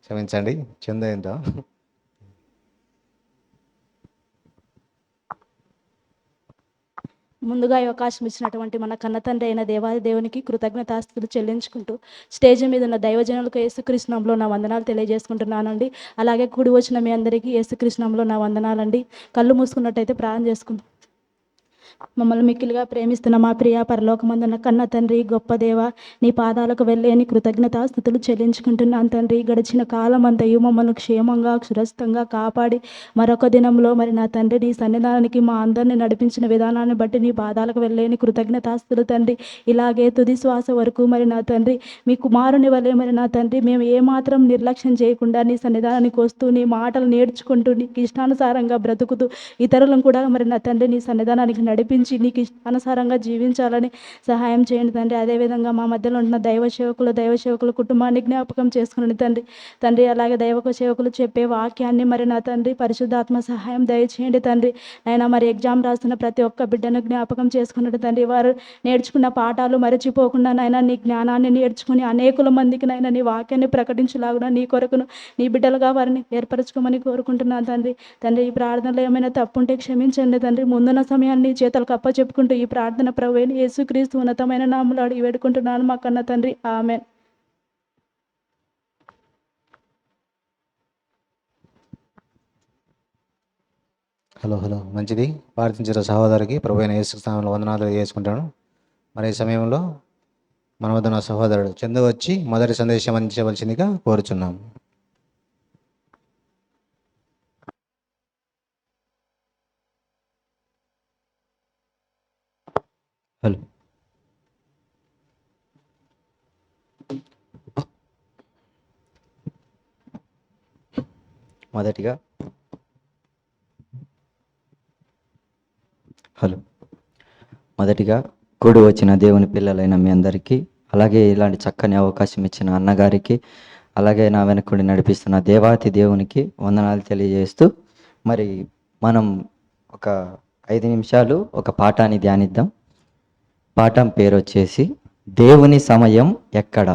క్షమించండి. చంద ఎంత? ముందుగా ఈ అవకాశం ఇచ్చినటువంటి మన కన్న తండ్రి అయిన దేవాది దేవునికి కృతజ్ఞతాస్తుతులు చెల్లించుకుంటూ స్టేజ్ మీద ఉన్న దైవజనులకు యేసుకృష్ణంలో నా వందనాలు తెలియజేసుకుంటున్నానండి. అలాగే కూడి వచ్చిన మీ అందరికీ యేసుకృష్ణంలో నా వందనాలండి. కళ్ళు మూసుకున్నట్టయితే ప్రార్థన చేసుకుందాం. మమ్మల్ని మిక్కిలిగా ప్రేమిస్తున్న మా ప్రియ పరలోకమందున్న కన్న తండ్రి, గొప్ప దేవ, నీ పాదాలకు వెళ్ళేని కృతజ్ఞతాస్తుతులు చెల్లించుకుంటున్నాను తండ్రి. గడిచిన కాలం అంతయు మమ్మల్ని క్షేమంగా సురస్థంగా కాపాడి మరొక దినంలో మరి నా తండ్రి నీ సన్నిధానానికి మా అందరిని నడిపించిన విధానాన్ని బట్టి నీ పాదాలకు వెళ్ళేని కృతజ్ఞతాస్తుతులు తండ్రి. ఇలాగే తుది శ్వాస వరకు మరి నా తండ్రి మీ కుమారుని వల్లే మరి నా తండ్రి మేము ఏమాత్రం నిర్లక్ష్యం చేయకుండా నీ సన్నిధానానికి వస్తూ నీ మాటలు నేర్చుకుంటూ నీకు ఇష్టానుసారంగా బ్రతుకుతూ ఇతరులను కూడా మరి నా తండ్రి నీ సన్నిధానానికి నడిపించి నీకు ఇష్టానుసారంగా జీవించాలని సహాయం చేయండి తండ్రి. అదేవిధంగా మా మధ్యలో ఉన్న దైవ సేవకుల కుటుంబాన్ని జ్ఞాపకం చేసుకుని తండ్రి అలాగే దైవ సేవకులు చెప్పే వాక్యాన్ని మరి నా తండ్రి పరిశుద్ధాత్మ సహాయం దయచేయండి తండ్రి. అయినా మరి ఎగ్జామ్ రాస్తున్న ప్రతి ఒక్క బిడ్డను జ్ఞాపకం చేసుకున్నట్టు తండ్రి. వారు నేర్చుకున్న పాఠాలు మరచిపోకుండా నైనా నీ జ్ఞానాన్ని నేర్చుకుని అనేకుల మందికి నైనా నీ వాక్యాన్ని ప్రకటించలాగున నీ కొరకును నీ బిడ్డలుగా వారిని ఏర్పరచుకోమని కోరుకుంటున్నాను తండ్రి. ఈ ప్రార్థనలో ఏమైనా తప్పుంటే క్షమించండి తండ్రి. ముందున్న సమయాన్ని చేతలకు అప్పచెప్పుకుంటూ ఈ ప్రార్థన ప్రభువైన యేసుక్రీస్తు ఉన్నతమైన నామములో అడిగి వేడుకుంటున్నాను మా కన్న తండ్రి. ఆమేన్. హలో మంచిది. ప్రార్థించిన సహోదరికి ప్రభువైన యేసుక్రీస్తు నామములో వందనాలు చేసుకుంటాను. మరి ఈ సమయంలో మన వద్ద నా సహోదరుడు చందు వచ్చి మొదటి సందేశం అందించవలసిందిగా కోరుచున్నాం. హలో, మొదటిగా కూడి వచ్చిన దేవుని పిల్లలైన మీ అందరికీ, అలాగే ఇలాంటి చక్కని అవకాశం ఇచ్చిన అన్నగారికి, అలాగే నా వెనకుడి నడిపిస్తున్న దేవాతి దేవునికి వందనాలు తెలియజేస్తూ, మరి మనం ఒక 5 నిమిషాలు ఒక పాఠాన్ని ధ్యానిద్దాం. పాఠం పేరు వచ్చేసి దేవుని సమయం ఎక్కడ.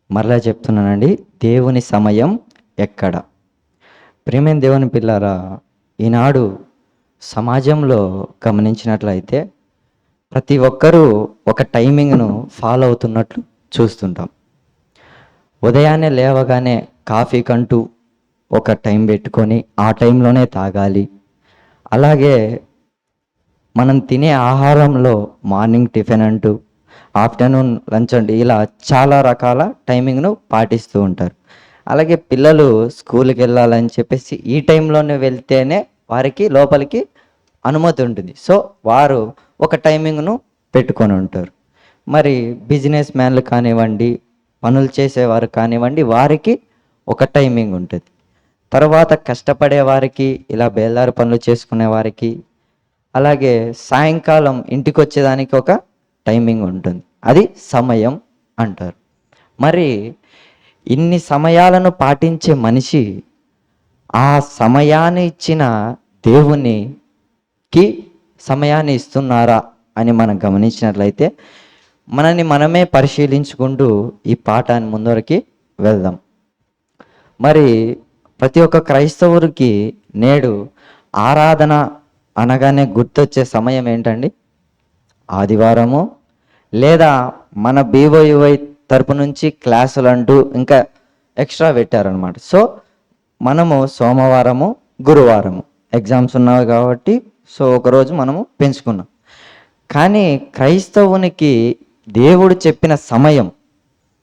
మరలా చెప్తున్నానండి, దేవుని సమయం ఎక్కడ. ప్రియమైన దేవుని పిల్లారా, ఈనాడు సమాజంలో గమనించినట్లయితే ప్రతి ఒక్కరూ ఒక టైమింగ్ను ఫాలో అవుతున్నట్లు చూస్తుంటాం. ఉదయాన్నే లేవగానే కాఫీ కంటూ ఒక టైం పెట్టుకొని ఆ టైంలోనే తాగాలి. అలాగే మనం తినే ఆహారంలో మార్నింగ్ టిఫిన్ అంటూ, ఆఫ్టర్నూన్ లంచ్ అంటూ ఇలా చాలా రకాల టైమింగ్ను పాటిస్తూ ఉంటారు. అలాగే పిల్లలు స్కూల్కి వెళ్ళాలని చెప్పేసి ఈ టైంలోనే వెళ్తేనే వారికి లోపలికి అనుమతి ఉంటుంది. సో వారు ఒక టైమింగ్ను పెట్టుకొని ఉంటారు. మరి బిజినెస్ మ్యాన్లు కానివ్వండి, పనులు చేసేవారు కానివ్వండి, వారికి ఒక టైమింగ్ ఉంటుంది. తర్వాత కష్టపడే వారికి, ఇలా బేల్దారి పనులు చేసుకునే వారికి, అలాగే సాయంకాలం ఇంటికి వచ్చేదానికి ఒక టైమింగ్ ఉంటుంది. అది సమయం అంటారు. మరి ఇన్ని సమయాలను పాటించే మనిషి ఆ సమయాన్ని ఇచ్చిన దేవునికి సమయాన్ని ఇస్తున్నారా అని మనం గమనించినట్లయితే మనని మనమే పరిశీలించుకుంటూ ఈ పాఠాన్ని ముందరికి వెళ్దాం. మరి ప్రతి ఒక్క క్రైస్తవుడికి నేడు ఆరాధన అనగానే గుర్తొచ్చే సమయం ఏంటండి? ఆదివారము, లేదా మన బీవైవై తరపు నుంచి క్లాసులు అంటూ ఇంకా ఎక్స్ట్రా పెట్టారనమాట. సో మనము సోమవారము, గురువారము ఎగ్జామ్స్ ఉన్నాయి కాబట్టి సో ఒకరోజు మనము పెంచుకున్నాం. కానీ క్రైస్తవునికి దేవుడు చెప్పిన సమయం,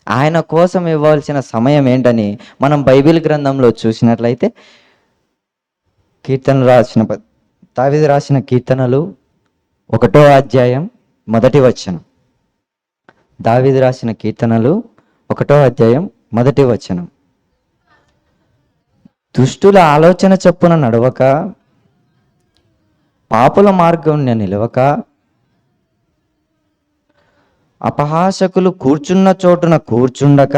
ఆయన కోసం ఇవ్వాల్సిన సమయం ఏంటని మనం బైబిల్ గ్రంథంలో చూసినట్లయితే దావీదు రాసిన కీర్తనలు 1వ అధ్యాయం 1వ వచనం. దావీదు రాసిన కీర్తనలు 1వ అధ్యాయం 1వ వచనం. దుష్టుల ఆలోచన చొప్పున నడవక, పాపుల మార్గం నిలవక, అపహాసకులు కూర్చున్న చోటున కూర్చుండక,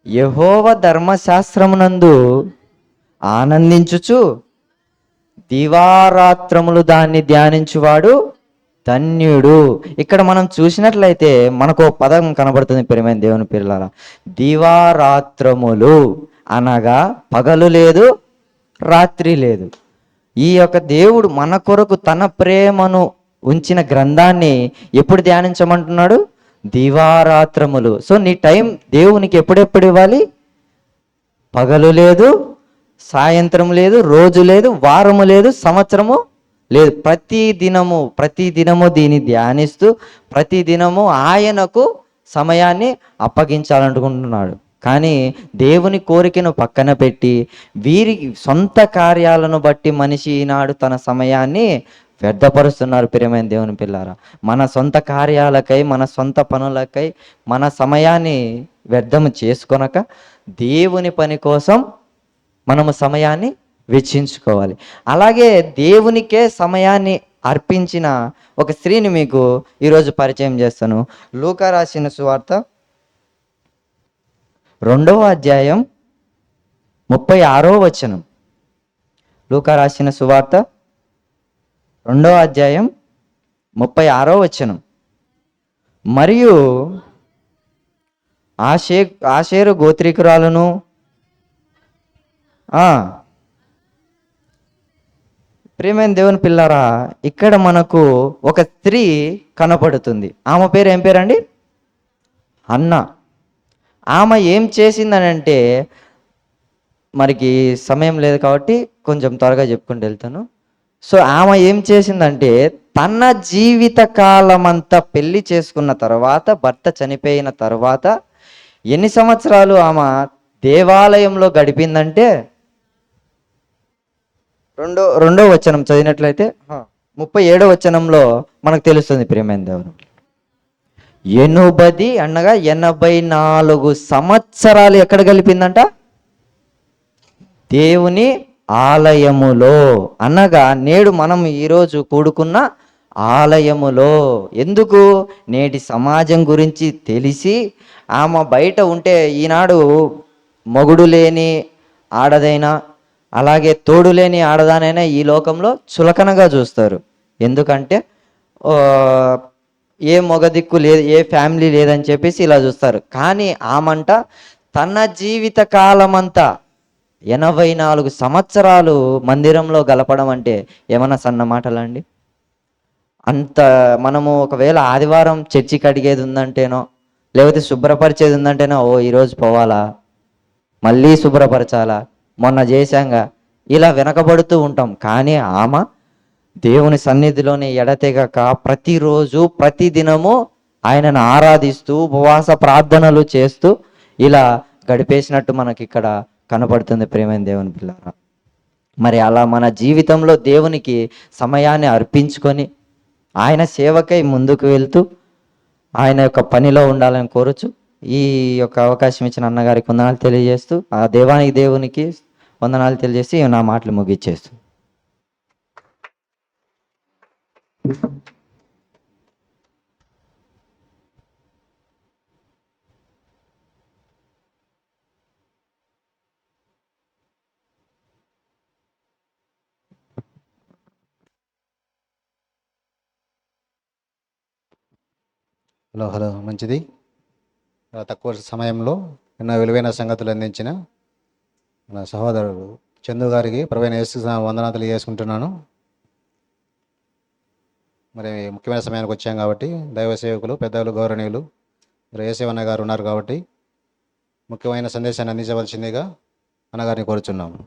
యెహోవా ధర్మశాస్త్రమునందు ఆనందించుచు దివారాత్రములు దాన్ని ధ్యానించువాడు ధన్యుడు. ఇక్కడ మనం చూసినట్లయితే మనకు ఒక పదం కనబడుతుంది ప్రియమైన దేవుని పిల్లల, దివారాత్రములు అనగా పగలు లేదు రాత్రి లేదు. ఈ యొక్క దేవుడు మన కొరకు తన ప్రేమను ఉంచిన గ్రంథాన్ని ఎప్పుడు ధ్యానించమంటున్నాడు? దివారాత్రములు. సో నీ టైం దేవునికి ఎప్పుడెప్పుడు ఇవ్వాలి? పగలు లేదు, సాయంత్రం లేదు, రోజు లేదు, వారము లేదు, సంవత్సరము లేదు. ప్రతి దినము దీన్ని ధ్యానిస్తూ ప్రతి దినము ఆయనకు సమయాన్ని అప్పగించాలనుకుంటున్నాడు. కానీ దేవుని కోరికను పక్కన పెట్టి వీరి సొంత కార్యాలను బట్టి మనిషి ఈనాడు తన సమయాన్ని వ్యర్థపరుస్తున్నారు. ప్రియమైన దేవుని పిల్లారా, మన సొంత కార్యాలకై మన సొంత పనులకై మన సమయాన్ని వ్యర్థము చేసుకొనక దేవుని పని కోసం మనము సమయాన్ని వెచ్చించుకోవాలి. అలాగే దేవునికే సమయాన్ని అర్పించిన ఒక స్త్రీని మీకు ఈరోజు పరిచయం చేస్తాను. లూకా రాసిన సువార్త 2వ అధ్యాయం 36వ వచనం. లూకా రాసిన సువార్త 2వ అధ్యాయం 36వ వచనం. మరియు ఆషేరు గోత్రికురాలను ప్రియమైన దేవుని పిల్లారా, ఇక్కడ మనకు ఒక స్త్రీ కనపడుతుంది. ఆమె పేరు ఏం పేరండి? అన్న. ఆమె ఏం చేసిందనంటే, మనకి సమయం లేదు కాబట్టి కొంచెం త్వరగా చెప్పుకుంటూ వెళ్తాను. సో ఆమె ఏం చేసిందంటే, తన జీవిత కాలం అంతా పెళ్లి చేసుకున్న తర్వాత, భర్త చనిపోయిన తర్వాత ఎన్ని సంవత్సరాలు ఆమె దేవాలయంలో గడిపిందంటే, రెండో వచనం చదివినట్లయితే 37వ వచనంలో మనకు తెలుస్తుంది. ప్రియమైన దేవుడు, 84 సంవత్సరాలు ఎక్కడ గడిపిందంట? దేవుని ఆలయములో. అనగా నేడు మనం ఈరోజు కూడుకున్న ఆలయములో. ఎందుకు? నేటి సమాజం గురించి తెలిసి ఆమె బయట ఉంటే ఈనాడు మొగుడు లేని ఆడదైనా అలాగే తోడు లేని ఆడదానైనా ఈ లోకంలో చులకనగా చూస్తారు. ఎందుకంటే ఏ మొగ దిక్కు లేదు, ఏ ఫ్యామిలీ లేదని చెప్పేసి ఇలా చూస్తారు. కానీ ఆమంట తన జీవిత కాలం అంతా 84 సంవత్సరాలు మందిరంలో గలపడం అంటే ఏమన్నా సన్న మాటలండి? అంత మనము ఒకవేళ ఆదివారం చర్చికి అడిగేది ఉందంటేనో, లేకపోతే శుభ్రపరిచేది ఉందంటేనో, ఈరోజు పోవాలా, మళ్ళీ శుభ్రపరచాలా, మొన్న చేశాంగా, ఇలా వెనకబడుతూ ఉంటాం. కానీ ఆమె దేవుని సన్నిధిలోనే ఎడతెగక ప్రతిరోజు ప్రతిదినము ఆయనను ఆరాధిస్తూ ఉపవాస ప్రార్థనలు చేస్తూ ఇలా గడిపేసినట్టు మనకి ఇక్కడ కనపడుతుంది. ప్రియమైన దేవుని పిల్లారా, మరి అలా మన జీవితంలో దేవునికి సమయాన్ని అర్పించుకొని ఆయన సేవకై ముందుకు వెళ్తూ ఆయన యొక్క పనిలో ఉండాలని కోరుచు ఈ యొక్క అవకాశం ఇచ్చిన అన్నగారికి వందనాలు తెలియజేస్తూ, ఆ దేవునికి వందనాలు తెలియజేసి నా మాటలు ముగిచ్చేస్తూ. హలో మంచిది. తక్కువ సమయంలో ఎన్నో విలువైన సంగతులు అందించిన మన సహోదరుడు చందు గారికి ప్రభువైన యేసు వందనాలు తెలియజేసుకుంటున్నాను. మరి ముఖ్యమైన సమయానికి వచ్చాం కాబట్టి దైవ సేవకులు, పెద్దలు, గౌరవనీయులు మరి యేసేవన్న గారు ఉన్నారు కాబట్టి ముఖ్యమైన సందేశాన్ని అందించవలసిందిగా అన్నగారిని కోరుచున్నాము.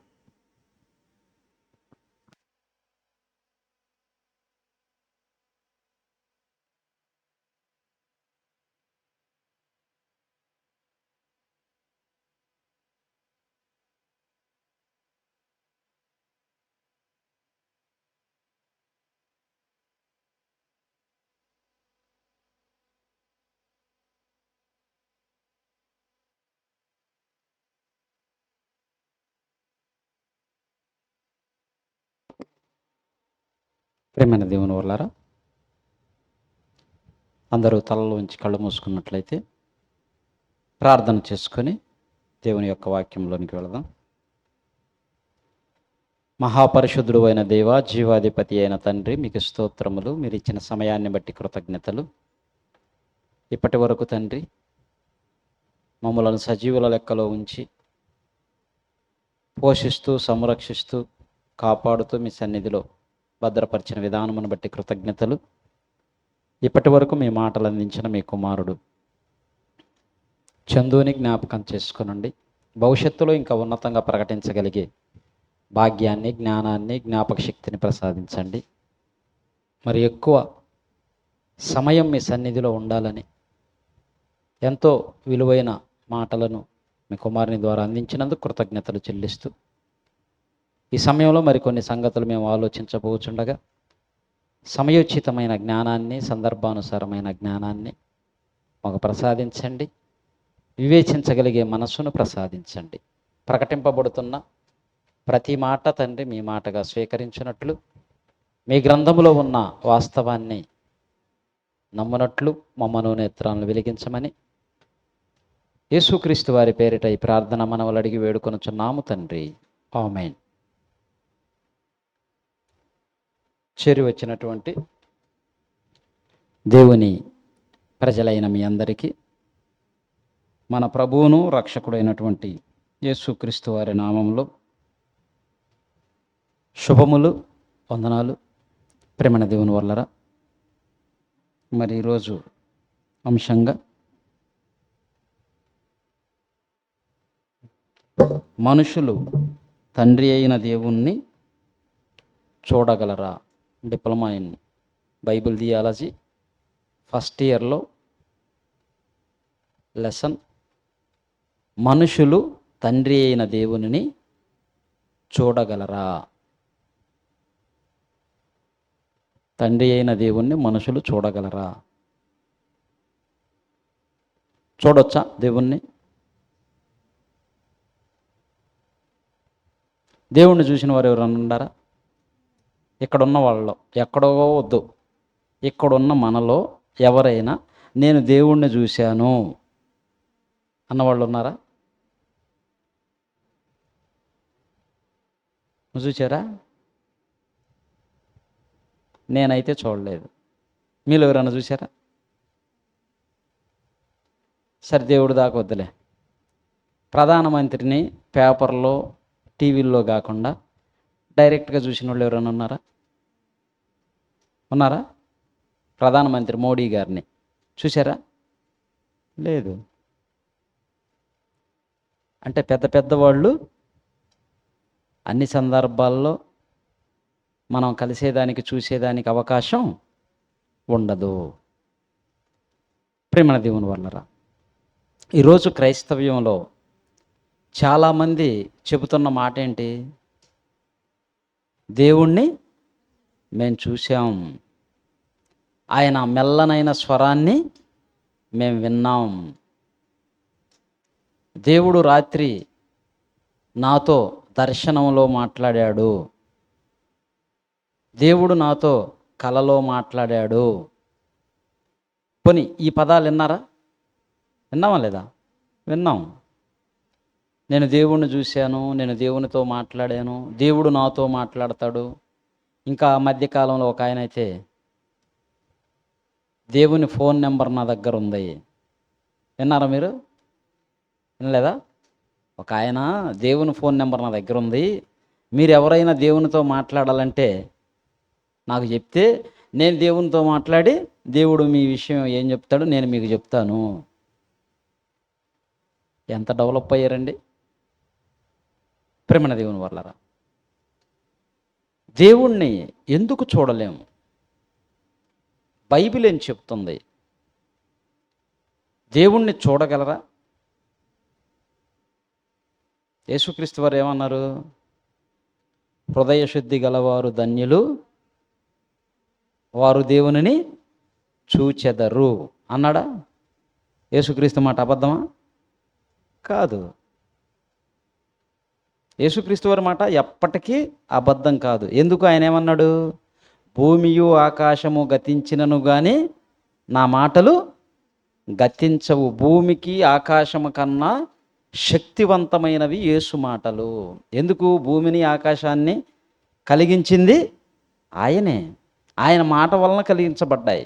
ప్రేమైన దేవుని వల్లారా, అందరూ తలలో ఉంచి కళ్ళు మూసుకున్నట్లయితే ప్రార్థన చేసుకొని దేవుని యొక్క వాక్యంలోనికి వెళదాం. మహాపరిశుద్ధుడు అయిన దేవ, జీవాధిపతి అయిన తండ్రి, మీకు స్తోత్రములు. మీరు ఇచ్చిన సమయాన్ని బట్టి కృతజ్ఞతలు. ఇప్పటి వరకు తండ్రి మమ్మలను సజీవుల లెక్కలో ఉంచి పోషిస్తూ, సంరక్షిస్తూ, కాపాడుతూ మీ సన్నిధిలో భద్రపరిచిన విధానమును బట్టి కృతజ్ఞతలు. ఇప్పటి వరకు మీ మాటలు అందించిన మీ కుమారుడు చందుని జ్ఞాపకం చేసుకునండి. భవిష్యత్తులో ఇంకా ఉన్నతంగా ప్రకటించగలిగే భాగ్యాన్ని, జ్ఞానాన్ని, జ్ఞాపక శక్తిని ప్రసాదించండి. మరి ఎక్కువ సమయం మీ సన్నిధిలో ఉండాలని ఎంతో విలువైన మాటలను మీ కుమారుని ద్వారా అందించినందుకు కృతజ్ఞతలు చెల్లిస్తూ, ఈ సమయంలో మరికొన్ని సంగతులు మేము ఆలోచించబోచుండగా సమయోచితమైన జ్ఞానాన్ని, సందర్భానుసారమైన జ్ఞానాన్ని మాకు ప్రసాదించండి. వివేచించగలిగే మనస్సును ప్రసాదించండి. ప్రకటింపబడుతున్న ప్రతి మాట తండ్రి మీ మాటగా స్వీకరించినట్లు, మీ గ్రంథములో ఉన్న వాస్తవాన్ని నమ్మునట్లు మమ్మను నేత్రాలను వెలిగించమని యేసుక్రీస్తు వారి పేరిట ఈ ప్రార్థన మనవలు అడిగి వేడుకొనుచున్నాము తండ్రి, ఆమేన్. చేరి వచ్చినటువంటి దేవుని ప్రజలైన మీ అందరికీ మన ప్రభువును రక్షకుడైనటువంటి యేసుక్రీస్తు వారి నామంలో శుభములు, వందనాలు. ప్రేమణ దేవుని వల్లరా, మరి ఈరోజు అంశంగా మనుషులు తండ్రి అయిన దేవుణ్ణి చూడగలరా? Diploma in Bible theology first ఇయర్లో లెసన్ మనుషులు తండ్రి అయిన దేవునిని చూడగలరా? తండ్రి అయిన దేవుణ్ణి మనుషులు చూడగలరా? చూడొచ్చా దేవుణ్ణి? దేవుణ్ణి చూసిన వారు ఎవరన్నా ఉన్నారా? ఇక్కడున్న వాళ్ళలో, ఎక్కడో వద్దు, ఇక్కడున్న మనలో ఎవరైనా నేను దేవుణ్ణి చూశాను అన్నవాళ్ళు ఉన్నారా? నువ్వు చూసారా? నేనైతే చూడలేదు. మీలో ఎవరైనా చూసారా? సరే, దేవుడు దాకా వద్దులే. ప్రధానమంత్రిని పేపర్లో, టీవీల్లో కాకుండా డైరెక్ట్గా చూసిన వాళ్ళు ఎవరైనా ఉన్నారా? ఉన్నారా? ప్రధానమంత్రి మోడీ గారిని చూసారా? లేదు. అంటే పెద్ద పెద్దవాళ్ళు అన్ని సందర్భాల్లో మనం కలిసేదానికి, చూసేదానికి అవకాశం ఉండదు. ప్రేమణ దేవుని వల్లరా, ఈరోజు క్రైస్తవ్యంలో చాలామంది చెబుతున్న మాట ఏంటి? దేవుణ్ణి మేము చూసాం, ఆయన మెల్లనైన స్వరాన్ని మేము విన్నాం, దేవుడు రాత్రి నాతో దర్శనంలో మాట్లాడాడు, దేవుడు నాతో కలలో మాట్లాడాడు. పోనీ ఈ పదాలు విన్నారా? విన్నామా లేదా? విన్నాం. నేను దేవుణ్ణి చూశాను, నేను దేవునితో మాట్లాడాను, దేవుడు నాతో మాట్లాడతాడు. ఇంకా మధ్యకాలంలో ఒక ఆయన అయితే దేవుని ఫోన్ నెంబర్ నా దగ్గర ఉంది. విన్నారా మీరు? వినలేదా? ఒక ఆయన దేవుని ఫోన్ నెంబర్ నా దగ్గర ఉంది, మీరు ఎవరైనా దేవునితో మాట్లాడాలంటే నాకు చెప్తే నేను దేవునితో మాట్లాడి దేవుడు మీ విషయం ఏం చెప్తాడో నేను మీకు చెప్తాను. ఎంత డెవలప్ అయ్యారండి ప్రేమణ దేవుని వల్లరా. దేవుణ్ణి ఎందుకు చూడలేము? బైబిల్ ఏం చెప్తుంది? దేవుణ్ణి చూడగలరా? యేసుక్రీస్తు వారు ఏమన్నారు? హృదయ శుద్ధి గలవారు ధన్యులు, వారు దేవునిని చూచెదరు అన్నాడా? యేసుక్రీస్తు మాట అబద్ధమా? కాదు. యేసుక్రీస్తు వారి మాట ఎప్పటికీ అబద్ధం కాదు. ఎందుకు? ఆయన ఏమన్నాడు? భూమియు ఆకాశము గతించినను కానీ నా మాటలు గతించవు. భూమికి ఆకాశము కన్నా శక్తివంతమైనవి యేసు మాటలు. ఎందుకు భూమిని ఆకాశాన్ని కలిగించింది ఆయనే. ఆయన మాట వలన కలిగించబడ్డాయి,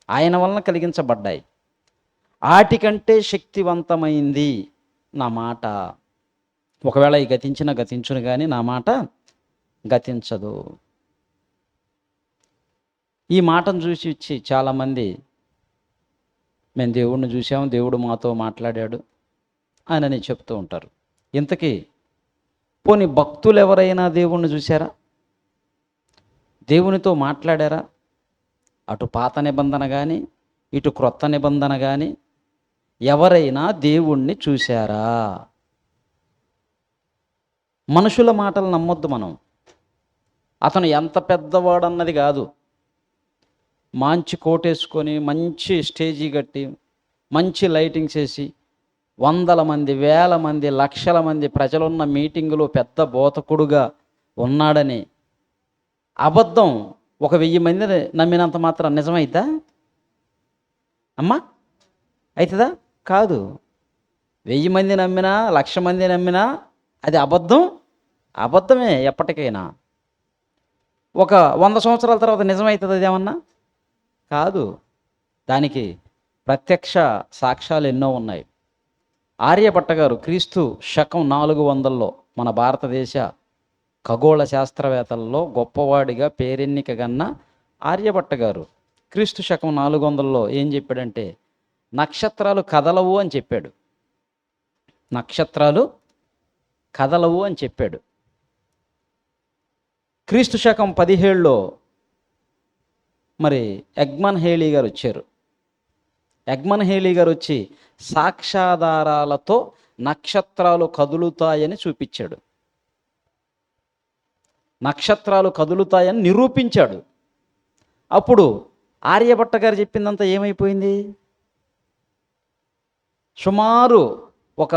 ఆయన వలన కలిగించబడ్డాయి. ఆటికంటే శక్తివంతమైంది నా మాట. ఒకవేళ ఈ గతించును కానీ నా మాట గతించదు. ఈ మాటను చూసి ఇచ్చి చాలామంది మేము దేవుడిని చూసాము, దేవుడు మాతో మాట్లాడాడు అని చెప్తూ ఉంటారు. ఇంతకీ పోనీ భక్తులు ఎవరైనా దేవుణ్ణి చూశారా? దేవునితో మాట్లాడారా? అటు పాత నిబంధన కానీ ఇటు క్రొత్త నిబంధన కానీ ఎవరైనా దేవుణ్ణి చూశారా? మనుషుల మాటలు నమ్మొద్దు మనం. అతను ఎంత పెద్దవాడన్నది కాదు. మంచి కోటేసుకొని మంచి స్టేజీ కట్టి మంచి లైటింగ్స్ వేసి 100 మంది 1000 మంది 1,00,000 మంది ప్రజలున్న మీటింగులో పెద్ద బోధకుడుగా ఉన్నాడని అబద్ధం 1000 మంది నమ్మినంత మాత్రం నిజమైద్దా అమ్మా? అవుతుందా? కాదు. 1000 మంది నమ్మినా 1,00,000 మంది నమ్మినా అది అబద్ధమే ఎప్పటికైనా. ఒక 100 సంవత్సరాల తర్వాత నిజమవుతుంది అదేమన్నా? కాదు. దానికి ప్రత్యక్ష సాక్ష్యాలు ఎన్నో ఉన్నాయి. ఆర్యభట్ట గారు క్రీస్తు శకం 400లో మన భారతదేశ ఖగోళ శాస్త్రవేత్తలలో గొప్పవాడిగా పేరెన్నికగన్న ఆర్యభట్ట గారు క్రీస్తు శకం 400లో ఏం చెప్పాడంటే నక్షత్రాలు కదలవు అని చెప్పాడు. నక్షత్రాలు కదలవు అని చెప్పాడు. క్రీస్తు శకం 17లో మరి ఎగ్మన్ హేలీ గారు వచ్చారు. ఎగ్మన్ హేలీ గారు వచ్చి సాక్ష్యాధారాలతో నక్షత్రాలు కదులుతాయని చూపించాడు. నక్షత్రాలు కదులుతాయని నిరూపించాడు. అప్పుడు ఆర్యభట్ట గారు చెప్పిందంతా ఏమైపోయింది? సుమారు ఒక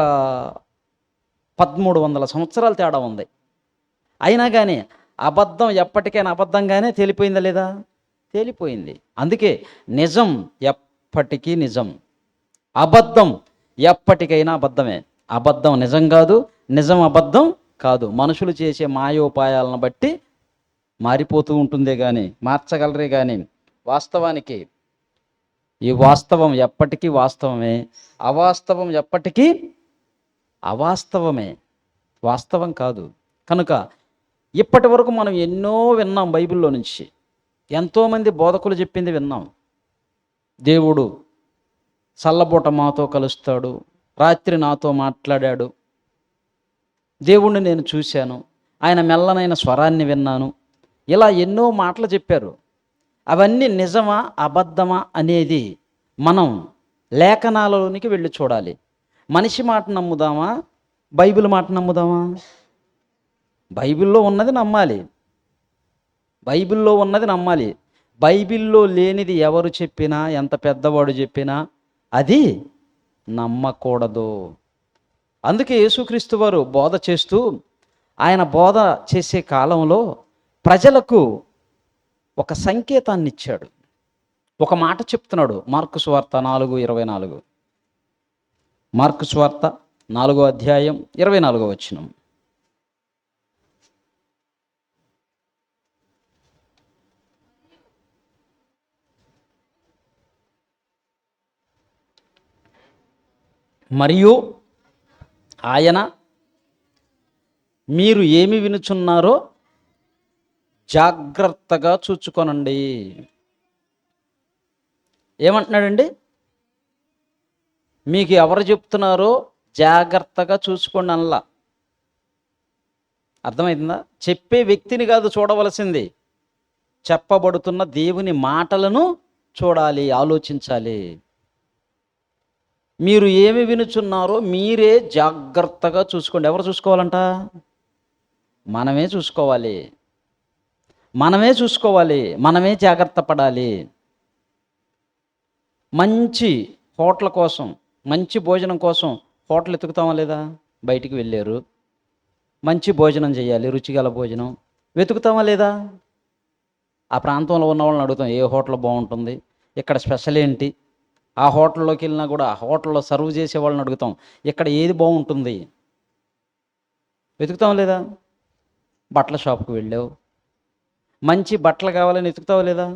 1300 సంవత్సరాల తేడా ఉంది. అయినా కానీ అబద్ధం ఎప్పటికైనా అబద్ధంగానే తేలిపోయిందా లేదా? తేలిపోయింది. అందుకే నిజం ఎప్పటికీ నిజం, అబద్ధం ఎప్పటికైనా అబద్ధమే. అబద్ధం నిజం కాదు, నిజం అబద్ధం కాదు. మనుషులు చేసే మాయోపాయాలను బట్టి మారిపోతూ ఉంటుందే కానీ మార్చగలరే కానీ వాస్తవానికి ఈ వాస్తవం ఎప్పటికీ వాస్తవమే, అవాస్తవం ఎప్పటికీ అవాస్తవమే, వాస్తవం కాదు. కనుక ఇప్పటి వరకు మనం ఎన్నో విన్నాం. బైబిల్లో నుంచి ఎంతోమంది బోధకులు చెప్పింది విన్నాం. దేవుడు చల్లబూట మాతో కలుస్తాడు, రాత్రి నాతో మాట్లాడాడు, దేవుణ్ణి నేను చూశాను, ఆయన మెల్లనైన స్వరాన్ని విన్నాను, ఇలా ఎన్నో మాటలు చెప్పారు. అవన్నీ నిజమా అబద్ధమా అనేది మనం లేఖనాలలోనికి వెళ్ళి చూడాలి. మనిషి మాట నమ్ముదామా, బైబిల్ మాట నమ్ముదామా? బైబిల్లో ఉన్నది నమ్మాలి, బైబిల్లో ఉన్నది నమ్మాలి. బైబిల్లో లేనిది ఎవరు చెప్పినా, ఎంత పెద్దవాడు చెప్పినా అది నమ్మకూడదు. అందుకే యేసుక్రీస్తు వారు బోధ చేస్తూ ఆయన బోధ చేసే కాలంలో ప్రజలకు ఒక సంకేతాన్ని ఇచ్చాడు, ఒక మాట చెప్తున్నాడు. మార్కు సువార్త 4:24. మార్కు సువార్త 4వ అధ్యాయం 24వ వచనం. మరియు ఆయన మీరు ఏమి వినుచున్నారో జాగ్రత్తగా చూచుకొనండి. ఏమంటున్నాడండి? మీకు ఎవరు చెప్తున్నారో జాగ్రత్తగా చూసుకోండి అనలా. అర్థమవుతుందా? చెప్పే వ్యక్తిని కాదు చూడవలసింది, చెప్పబడుతున్న దేవుని మాటలను చూడాలి, ఆలోచించాలి. మీరు ఏమి వినుచున్నారో మీరే జాగ్రత్తగా చూసుకోండి. ఎవరు చూసుకోవాలంట? మనమే చూసుకోవాలి, మనమే చూసుకోవాలి, మనమే జాగ్రత్త పడాలి. మంచి హోటల్ కోసం, మంచి భోజనం కోసం హోటల్ ఎతుకుతామా లేదా? బయటికి వెళ్ళారు, మంచి భోజనం చేయాలి, రుచిగల భోజనం వెతుకుతామా లేదా? ఆ ప్రాంతంలో ఉన్న వాళ్ళని అడుగుతాం, ఏ హోటల్ బాగుంటుంది, ఇక్కడ స్పెషల్ ఏంటి? ఆ హోటల్లోకి వెళ్ళినా కూడా ఆ హోటల్లో సర్వ్ చేసే వాళ్ళని అడుగుతాం, ఇక్కడ ఏది బాగుంటుంది, వెతుకుతాం లేదా? బట్టల షాప్కి వెళ్ళావు, మంచి బట్టలు కావాలని వెతుకుతావు లేదా?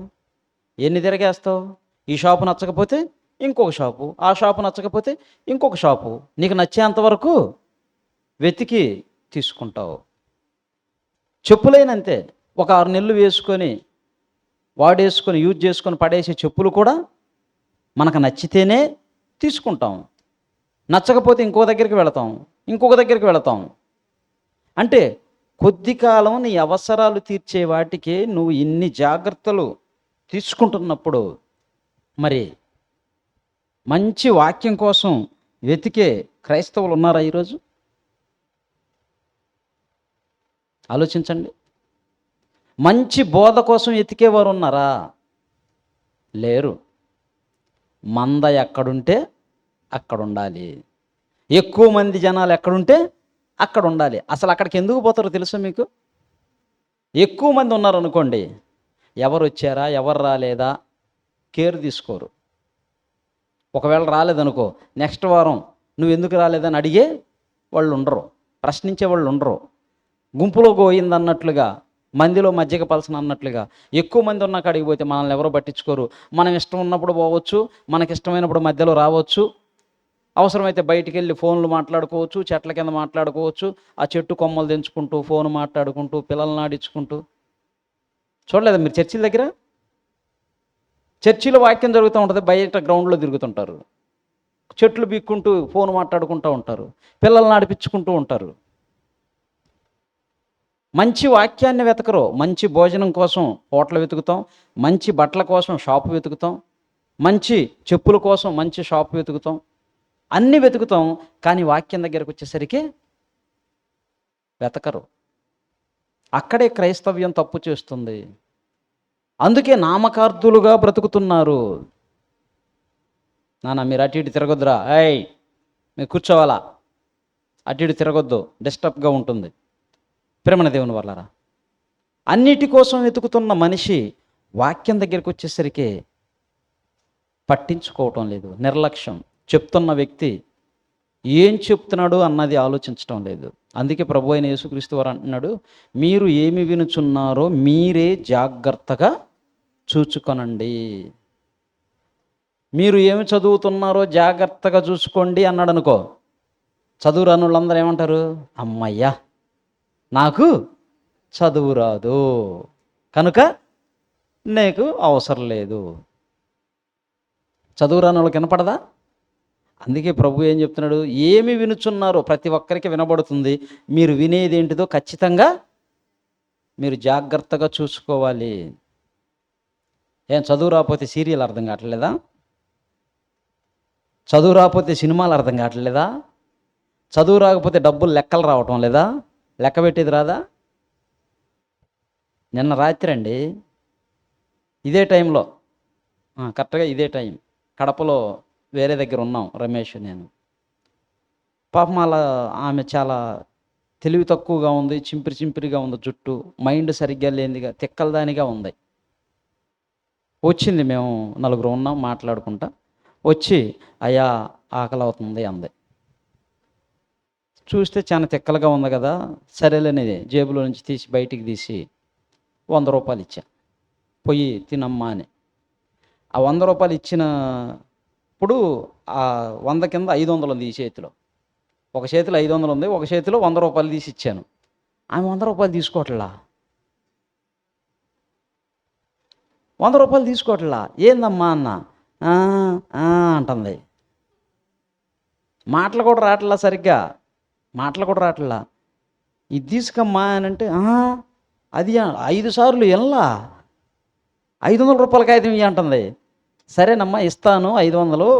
ఎన్ని తిరగేస్తావు? ఈ షాపు నచ్చకపోతే ఇంకొక షాపు, ఆ షాపు నచ్చకపోతే ఇంకొక షాపు, నీకు నచ్చేంతవరకు వెతికి తీసుకుంటావు. చెప్పులైనంతే. ఒక 6 నెలలు వేసుకొని వాడేసుకొని యూజ్ చేసుకొని పడేసే చెప్పులు కూడా మనకు నచ్చితేనే తీసుకుంటాం, నచ్చకపోతే ఇంకొక దగ్గరికి వెళతాం, ఇంకొక దగ్గరికి వెళతాం. అంటే కొద్ది కాలం నీ అవసరాలు తీర్చే వాటికి నువ్వు ఇన్ని జాగ్రత్తలు తీసుకుంటున్నప్పుడు మరి మంచి వాక్యం కోసం వెతికే క్రైస్తవులు ఉన్నారా ఈరోజు? ఆలోచించండి. మంచి బోధ కోసం వెతికేవారు ఉన్నారా? లేరు. మంద ఎక్కడుంటే అక్కడ ఉండాలి, ఎక్కువ మంది జనాలు ఎక్కడుంటే అక్కడ ఉండాలి. అసలు అక్కడికి ఎందుకు పోతారో తెలుసా మీకు? ఎక్కువ మంది ఉన్నారు అనుకోండి, ఎవరు వచ్చారా ఎవరు రాలేదా కేర్ తీసుకోరు. ఒకవేళ రాలేదనుకో, నెక్స్ట్ వారం నువ్వు ఎందుకు రాలేదని అడిగే వాళ్ళు ఉండరు, ప్రశ్నించే వాళ్ళు ఉండరు. గుంపులో గోయిందన్నట్లుగా, మందిలో మజ్జిగ పలసన అన్నట్లుగా ఎక్కువ మంది ఉన్న కాడికి పోతే మనల్ని ఎవరో పట్టించుకోరు. మనం ఇష్టం ఉన్నప్పుడు పోవచ్చు, మనకి ఇష్టమైనప్పుడు మధ్యలో రావచ్చు, అవసరమైతే బయటికి వెళ్ళి ఫోన్లు మాట్లాడుకోవచ్చు, చెట్ల కింద మాట్లాడుకోవచ్చు, ఆ చెట్టు కొమ్మలు తెంచుకుంటూ ఫోన్ మాట్లాడుకుంటూ పిల్లల్ని ఆడించుకుంటూ. చూడలేదా మీరు చర్చిల దగ్గర? చర్చిలో వాక్యం జరుగుతూ ఉంటుంది, బయట గ్రౌండ్లో తిరుగుతుంటారు, చెట్లు బీక్కుంటూ ఫోన్ మాట్లాడుకుంటూ ఉంటారు, పిల్లల్ని ఆడిపించుకుంటూ ఉంటారు. మంచి వాక్యాన్ని వెతకరు. మంచి భోజనం కోసం హోటల్ వెతుకుతాం, మంచి బట్టల కోసం షాపు వెతుకుతాం, మంచి చెప్పుల కోసం మంచి షాపు వెతుకుతాం, అన్నీ వెతుకుతాం. కానీ వాక్యం దగ్గరకు వచ్చేసరికి వెతకరు. అక్కడే క్రైస్తవ్యం తప్పు చేస్తుంది. అందుకే నామకార్థులుగా బ్రతుకుతున్నారు. నాన్న మీరు అటు ఇటు తిరగొద్దురా, మీరు కూర్చోవాలా, అటు ఇటు తిరగొద్దు, డిస్టర్బ్గా ఉంటుంది. ప్రేమన దేవుని వల్లరా, అన్నిటి కోసం వెతుకుతున్న మనిషి వాక్యం దగ్గరికి వచ్చేసరికి పట్టించుకోవటం లేదు, నిర్లక్ష్యం. చెప్తున్న వ్యక్తి ఏం చెప్తున్నాడు అన్నది ఆలోచించటం లేదు. అందుకే ప్రభు అయిన యేసుక్రీస్తు వారు అంటున్నాడు, మీరు ఏమి వినుచున్నారో మీరే జాగ్రత్తగా చూచుకొనండి. మీరు ఏమి చదువుతున్నారో జాగ్రత్తగా చూసుకోండి అన్నాడు అనుకో, చదువు రాని వాళ్ళందరూ ఏమంటారు? అమ్మయ్యా నాకు చదువు రాదు కనుక నీకు అవసరం లేదు. చదువు రాని వాళ్ళకి వినపడదా? అందుకే ప్రభు ఏం చెప్తున్నాడు, ఏమి వినుచున్నారో ప్రతి ఒక్కరికి వినబడుతుంది, మీరు వినేది ఏంటిదో ఖచ్చితంగా మీరు జాగ్రత్తగా చూసుకోవాలి. ఏం చదువు రాకపోతే సీరియల్ అర్థం కావట్లేదా? చదువు రాకపోతే సినిమాలు అర్థం కావట్లేదా? చదువు రాకపోతే డబ్బులు లెక్కలు రావటం లేదా? లెక్క పెట్టేది రాదా? నిన్న రాత్రి అండి ఇదే టైంలో, కరెక్ట్గా ఇదే టైం, కడపలో వేరే దగ్గర ఉన్నాం రమేష్ నేను. పాపం అలా ఆమె చాలా తెలివి తక్కువగా ఉంది, చింపిరిగా ఉంది జుట్టు, మైండ్ సరిగ్గా లేనిదిగా తిక్కలదానిగా ఉంది. వచ్చింది, మేము 4 ఉన్నాం మాట్లాడుకుంటా, వచ్చి అయ్యా ఆకలి అవుతుంది అంది. చూస్తే చాలా తిక్కలుగా ఉంది కదా, సరేలేనిది జేబులో నుంచి తీసి బయటికి తీసి 100 రూపాయలు ఇచ్చా, పొయ్యి తినమ్మా అని. ఆ 100 రూపాయలు ఇచ్చినప్పుడు ఆ 100 కింద 500 ఉంది ఈ చేతిలో. ఒక చేతిలో 500 ఉంది, ఒక చేతిలో 100 రూపాయలు తీసి ఇచ్చాను. ఆమె 100 రూపాయలు తీసుకోవట్లా, 100 రూపాయలు తీసుకోవట్లా. ఏందమ్మా అన్న, అంటుంది. మాటలు కూడా రావట్లా సరిగ్గా, మాటలు కూడా రావట్లా. ఇది తీసుకమ్మా అని అంటే, అది 5 సార్లు ఎలా 500 రూపాయల కాగితం ఇవి అంటుంది. సరేనమ్మా ఇస్తాను 500,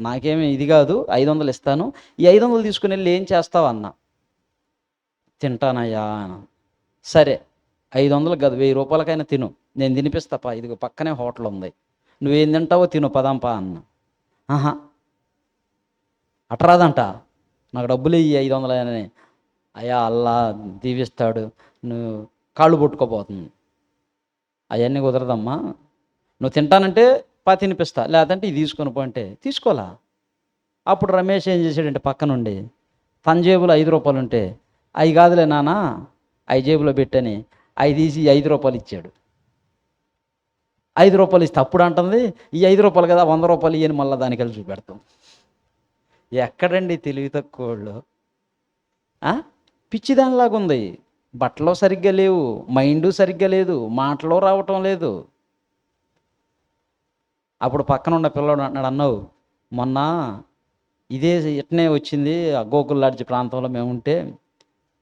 నాకేమి ఇది కాదు, 500 ఇస్తాను, ఈ 500 తీసుకుని వెళ్ళి ఏం చేస్తావు అన్న. తింటానయ్యా. సరే 500 కాదు 1000 రూపాయలకైనా తిను, నేను తినిపిస్తాపా, ఇదిగో పక్కనే హోటల్ ఉంది, నువ్వేం తింటావో తిను పదాంపా అన్న. అటరాదంట, నాకు డబ్బులు ఇయ్యి 500 అని. అయ్యా అల్లా దీవిస్తాడు, నువ్వు కాళ్ళు పట్టుకోపోతుంది. అవన్నీ కుదరదమ్మా, నువ్వు తింటానంటే తినిపిస్తా, లేదంటే ఇది తీసుకొని పోంటే తీసుకోలా. అప్పుడు రమేష్ ఏం చేశాడంటే పక్కనుండి తన జేబులో 5 రూపాయలు ఉంటే, అవి కాదులే నాన్న 5 జేబులో పెట్టని 5 తీసి 5 రూపాయలు ఇచ్చాడు. రూపాయలు ఇస్తే అప్పుడు అంటుంది ఈ 5 రూపాయలు కదా 100 రూపాయలు ఇయ్యని మళ్ళీ దానికి వెళ్ళి చూపెడతాం. ఎక్కడండి తెలివి తక్కువ వాళ్ళు? పిచ్చిదానిలాగా ఉంది. బట్టలు సరిగ్గా లేవు, మైండు సరిగ్గా లేదు, మాటలో రావటం లేదు. అప్పుడు పక్కన ఉన్న పిల్లడు అన్నాడు, అన్నావు మొన్న ఇదే ఇట్నే వచ్చింది ఆ గోకుల్ లాడ్జి ప్రాంతంలో మేము ఉంటే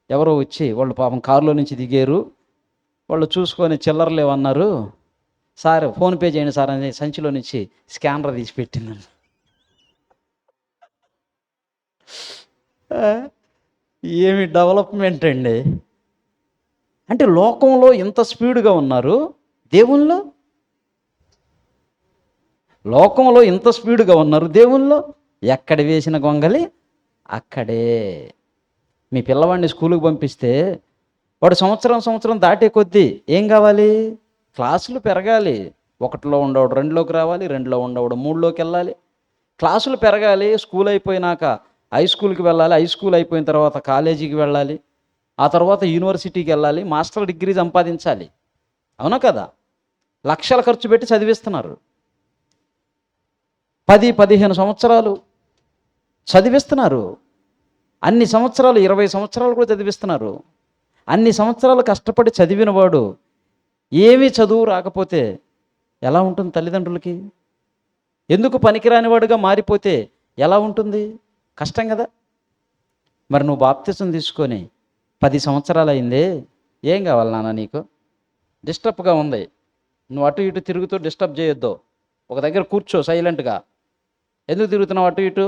ఎవరో వచ్చి వాళ్ళు పాపం కారులో నుంచి దిగారు, వాళ్ళు చూసుకొని చిల్లర లేవన్నారు, సార్ ఫోన్పే చేయండి సార్ అని సంచిలో నుంచి స్కానర్ తీసి పెట్టిందండి. ఏమి డెవలప్మెంట్ అండి! అంటే లోకంలో ఇంత స్పీడ్గా ఉన్నారు, దేవుల్లో లోకంలో ఇంత స్పీడ్గా ఉన్నారు, దేవుల్లో ఎక్కడ వేసిన గొంగలి అక్కడే. మీ పిల్లవాడిని స్కూల్కి పంపిస్తే వాడు సంవత్సరం దాటే కొద్దీ ఏం కావాలి? క్లాసులు పెరగాలి. 1లో ఉండేవాడు 2లోకి రావాలి, 2లో ఉండేవాడు 3లోకి వెళ్ళాలి. క్లాసులు పెరగాలి. స్కూల్ అయిపోయినాక హై స్కూల్కి వెళ్ళాలి, హై స్కూల్ అయిపోయిన తర్వాత కాలేజీకి వెళ్ళాలి, ఆ తర్వాత యూనివర్సిటీకి వెళ్ళాలి, మాస్టర్ డిగ్రీ సంపాదించాలి. అవునా కదా? లక్షలు ఖర్చు పెట్టి చదివిస్తున్నారు. 10-15 సంవత్సరాలు చదివిస్తున్నారు. అన్ని సంవత్సరాలు 20 సంవత్సరాలు కూడా చదివిస్తున్నారు. అన్ని సంవత్సరాలు కష్టపడి చదివిన వాడు ఏమీ చదువు రాకపోతే ఎలా ఉంటుంది తల్లిదండ్రులకి? ఎందుకు పనికిరాని వాడుగా మారిపోతే ఎలా ఉంటుంది? కష్టం కదా. మరి నువ్వు బాప్తిసం తీసుకొని 10 సంవత్సరాలు అయిందే, ఏం కావాలి నాన్న నీకు? డిస్టర్బ్గా ఉంది, నువ్వు అటు ఇటు తిరుగుతూ డిస్టర్బ్ చేయొద్దు, ఒక దగ్గర కూర్చో సైలెంట్గా. ఎందుకు తిరుగుతున్నావు అటు ఇటు?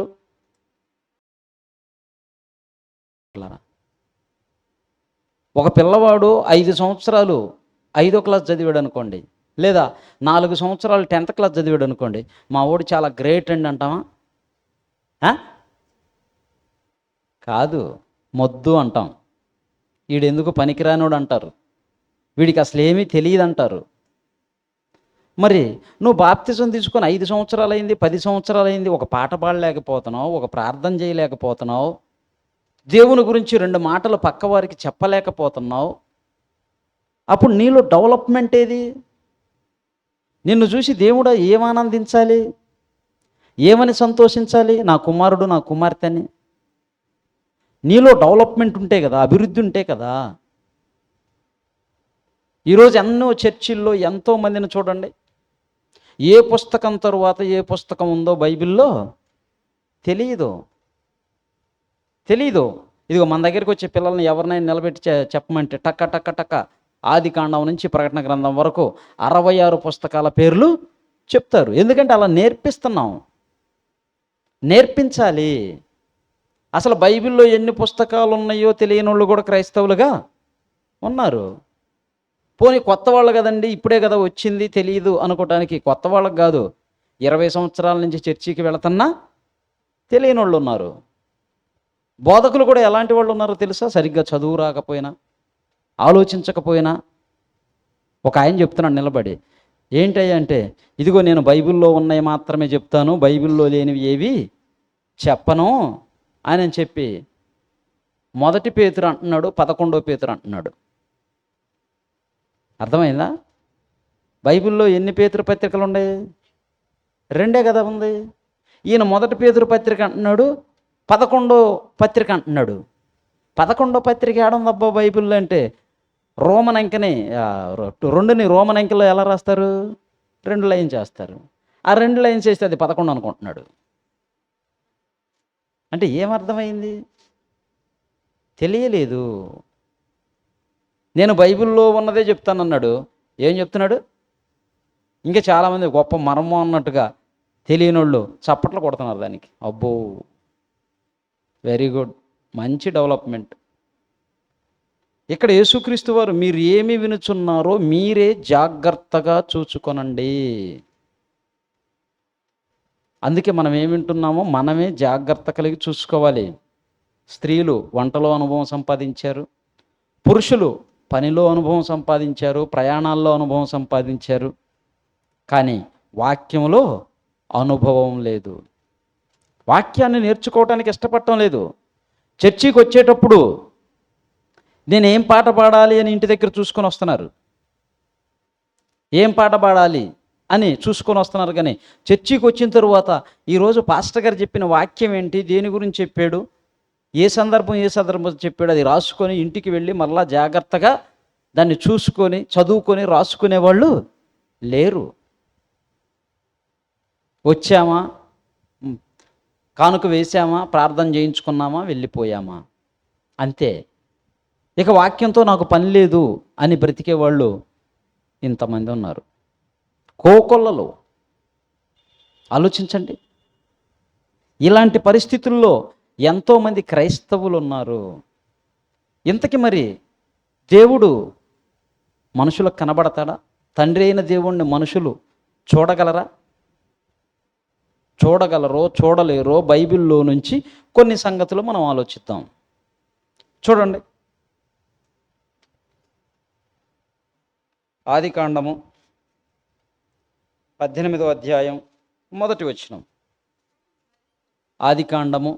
ఒక పిల్లవాడు 5 సంవత్సరాలు 5వ క్లాస్ చదివాడు అనుకోండి, లేదా 4 సంవత్సరాలు 10th క్లాస్ చదివాడు అనుకోండి, మా వాడు చాలా గ్రేట్ అండి అంటావా? కాదు, మొద్దు అంటాం. వీడెందుకు పనికిరానోడు అంటారు, వీడికి అసలు ఏమీ తెలియదు అంటారు. మరి నువ్వు బాప్తిజం తీసుకొని 5 సంవత్సరాలు అయింది, 10 సంవత్సరాలు అయింది, ఒక పాట పాడలేకపోతున్నావు, ఒక ప్రార్థన చేయలేకపోతున్నావు, దేవుని గురించి 2 మాటలు పక్కవారికి చెప్పలేకపోతున్నావు. అప్పుడు నీలో డెవలప్మెంట్ ఏది? నిన్ను చూసి దేవుడు ఏం ఆనందించాలి, ఏమని సంతోషించాలి? నా కుమారుడు నా కుమార్తె అని. నీలో డెవలప్మెంట్ ఉంటే కదా, అభివృద్ధి ఉంటే కదా. ఈరోజు ఎన్నో చర్చిల్లో ఎంతోమందిని చూడండి, ఏ పుస్తకం తరువాత ఏ పుస్తకం ఉందో బైబిల్లో తెలియదు. ఇదిగో మన దగ్గరికి వచ్చే పిల్లల్ని ఎవరినైనా నిలబెట్టి చెప్పమంటే టక్క టక్క టక్క ఆది కాండం నుంచి ప్రకటన గ్రంథం వరకు 66 పుస్తకాల పేర్లు చెప్తారు. ఎందుకంటే అలా నేర్పించాలి. అసలు బైబిల్లో ఎన్ని పుస్తకాలు ఉన్నాయో తెలియని వాళ్ళు కూడా క్రైస్తవులుగా ఉన్నారు. పోనీ కొత్త వాళ్ళు కదండి, ఇప్పుడే కదా వచ్చింది తెలియదు అనుకోవటానికి కొత్త వాళ్ళకి కాదు, 20 సంవత్సరాల నుంచి చర్చికి వెళుతున్నా తెలియని వాళ్ళు ఉన్నారు. బోధకులు కూడా ఎలాంటి వాళ్ళు ఉన్నారో తెలుసా? సరిగ్గా చదువు రాకపోయినా, ఆలోచించకపోయినా. ఒక ఆయన చెప్తున్నాడు నిలబడి, ఏంటయ్యా అంటే, ఇదిగో నేను బైబిల్లో ఉన్నవి మాత్రమే చెప్తాను, బైబిల్లో లేనివి ఏవి చెప్పను అని చెప్పి 1 పేతురు అంటున్నాడు, 11 పేతురు అంటున్నాడు. అర్థమైందా? బైబిల్లో ఎన్ని పేతురు పత్రికలు ఉన్నాయి? 2 కదా ఉంది. ఈయన 1 పేతురు పత్రిక అంటున్నాడు, 11 పత్రిక అంటున్నాడు. 11 పత్రిక ఏడుందబ్బా బైబిల్లో అంటే, రోమన్ అంకెని 2ని రోమన్ అంకెలో ఎలా రాస్తారు? 2 లైన్స్ చేస్తారు. ఆ 2 లైన్స్ చేస్తే అది 11 అనుకుంటున్నాడు. అంటే ఏమర్థమైంది? తెలియలేదు. నేను బైబిల్లో ఉన్నదే చెప్తానన్నాడు, ఏం చెప్తున్నాడు? ఇంకా చాలామంది గొప్ప మర్మం అన్నట్టుగా తెలియనోళ్ళు చప్పట్లు కొడుతున్నారు దానికి. అబ్బో, వెరీ గుడ్, మంచి డెవలప్మెంట్. ఇక్కడ యేసుక్రీస్తు వారు మీరు ఏమి వినుచున్నారో మీరే జాగ్రత్తగా చూచుకొనండి. అందుకే మనం ఏమి వింటున్నామో మనమే జాగ్రత్త కలిగి చూసుకోవాలి. స్త్రీలు వంటలో అనుభవం సంపాదించారు, పురుషులు పనిలో అనుభవం సంపాదించారు, ప్రయాణాల్లో అనుభవం సంపాదించారు, కానీ వాక్యంలో అనుభవం లేదు. వాక్యాన్ని నేర్చుకోవడానికి ఇష్టపడటం లేదు. చర్చికి వచ్చేటప్పుడు నేను ఏం పాట పాడాలి అని ఇంటి దగ్గర చూసుకొని వస్తున్నారు. ఏం పాట పాడాలి, అని చూసుకొని వస్తున్నారు. కానీ చర్చికి వచ్చిన తరువాత ఈరోజు పాస్టర్ గారు చెప్పిన వాక్యం ఏంటి, దేని గురించి చెప్పాడు, ఏ సందర్భం చెప్పాడు, అది రాసుకొని ఇంటికి వెళ్ళి మరలా జాగ్రత్తగా దాన్ని చూసుకొని చదువుకొని రాసుకునే వాళ్ళు లేరు. వచ్చామా, కానుక వేసామా, ప్రార్థన చేయించుకున్నామా, వెళ్ళిపోయామా, అంతే. ఇక వాక్యంతో నాకు పని లేదు అని బ్రతికే వాళ్ళు ఇంతమంది ఉన్నారు, కోకొల్లలు. ఆలోచించండి. ఇలాంటి పరిస్థితుల్లో ఎంతోమంది క్రైస్తవులు ఉన్నారు. ఇంతకీ మరి దేవుడు మనుషులకు కనబడతాడా? తండ్రి అయిన దేవుణ్ణి మనుషులు చూడగలరా? చూడగలరో చూడలేరో బైబిల్లో నుంచి కొన్ని సంగతులు మనం ఆలోచిద్దాం. చూడండి, ఆదికాండము 18వ అధ్యాయం 1వ వచనం. ఆదికాండము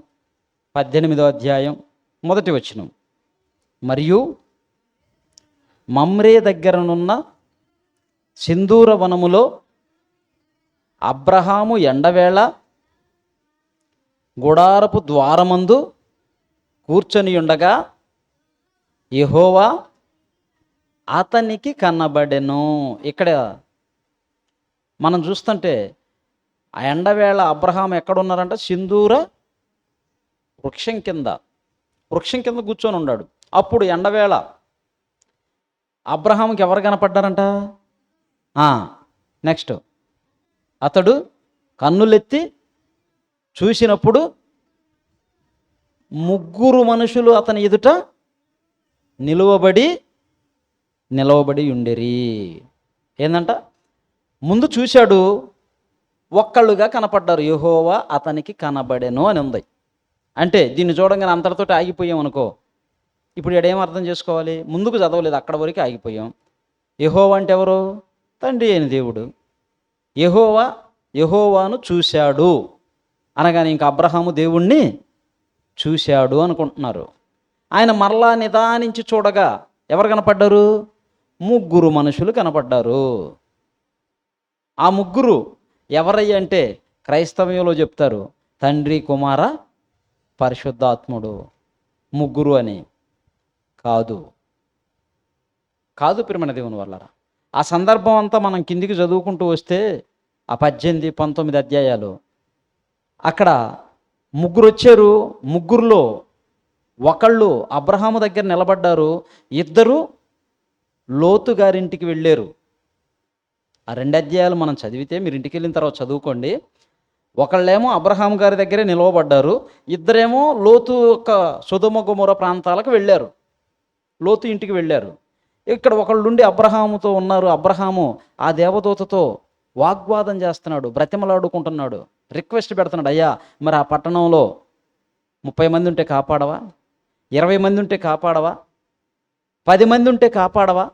18వ అధ్యాయం 1వ వచనం. మరియు మమ్రే దగ్గరనున్న సింధూర వనములో అబ్రహాము ఎండవేళ గుడారపు ద్వారమందు కూర్చొని ఉండగా యెహోవా అతనికి కనబడెను. ఇక్కడ మనం చూస్తుంటే ఆ ఎండవేళ అబ్రహాం ఎక్కడున్నారంట? సింధూర వృక్షం కింద కూర్చొని ఉన్నాడు. అప్పుడు ఎండవేళ అబ్రహాంకి ఎవరు కనపడ్డారంట? నెక్స్ట్, అతడు కన్నులెత్తి చూసినప్పుడు ముగ్గురు మనుషులు అతని ఎదుట నిలవబడి ఉండేరి. ఏందంట? ముందు చూశాడు, ఒక్కళ్ళుగా కనపడ్డారు. యెహోవా అతనికి కనబడెను అని ఉంది. అంటే దీన్ని చూడంగానే అంతటితోటి ఆగిపోయాం అనుకో. ఇప్పుడు ఏడేం అర్థం చేసుకోవాలి? ముందుకు చదవలేదు, అక్కడ వరకు ఆగిపోయాం. యెహోవా అంటే ఎవరు? తండ్రి అయిన దేవుడు. యెహోవాను చూశాడు అనగానే ఇంకా అబ్రహాము దేవుణ్ణి చూశాడు అనుకుంటున్నారు. ఆయన మరలా నిదానించి చూడగా ఎవరు కనపడ్డారు? ముగ్గురు మనుషులు కనపడ్డారు. ఆ ముగ్గురు ఎవరయ్య అంటే క్రైస్తవ్యంలో చెప్తారు తండ్రి, కుమార, పరిశుద్ధాత్ముడు. ముగ్గురు అని కాదు ప్రియమైన దేవుని వల్లరా. ఆ సందర్భం అంతా మనం కిందికి చదువుకుంటూ వస్తే ఆ 18, 19 అధ్యాయాలు అక్కడ ముగ్గురు వచ్చారు. ముగ్గురులో ఒకళ్ళు అబ్రహాము దగ్గర నిలబడ్డారు, ఇద్దరు లోతు గారింటికి వెళ్ళారు. ఆ 2 అధ్యాయాలు మనం చదివితే మీరు ఇంటికి వెళ్ళిన తర్వాత చదువుకోండి. ఒకళ్ళేమో అబ్రహాం గారి దగ్గరే నిలవబడ్డారు, ఇద్దరేమో లోతు యొక్క సొదొమ గొమొర ప్రాంతాలకు వెళ్ళారు, లోతు ఇంటికి వెళ్ళారు. ఇక్కడ ఒకళ్ళుండి అబ్రహాముతో ఉన్నారు. అబ్రహాము ఆ దేవదూతతో వాగ్వాదం చేస్తున్నాడు, బ్రతిమలాడుకుంటున్నాడు, రిక్వెస్ట్ పెడుతున్నాడు. అయ్యా, మరి ఆ పట్టణంలో 30 మంది ఉంటే కాపాడవా? 20 మంది ఉంటే కాపాడవా? 10 మంది ఉంటే కాపాడవా?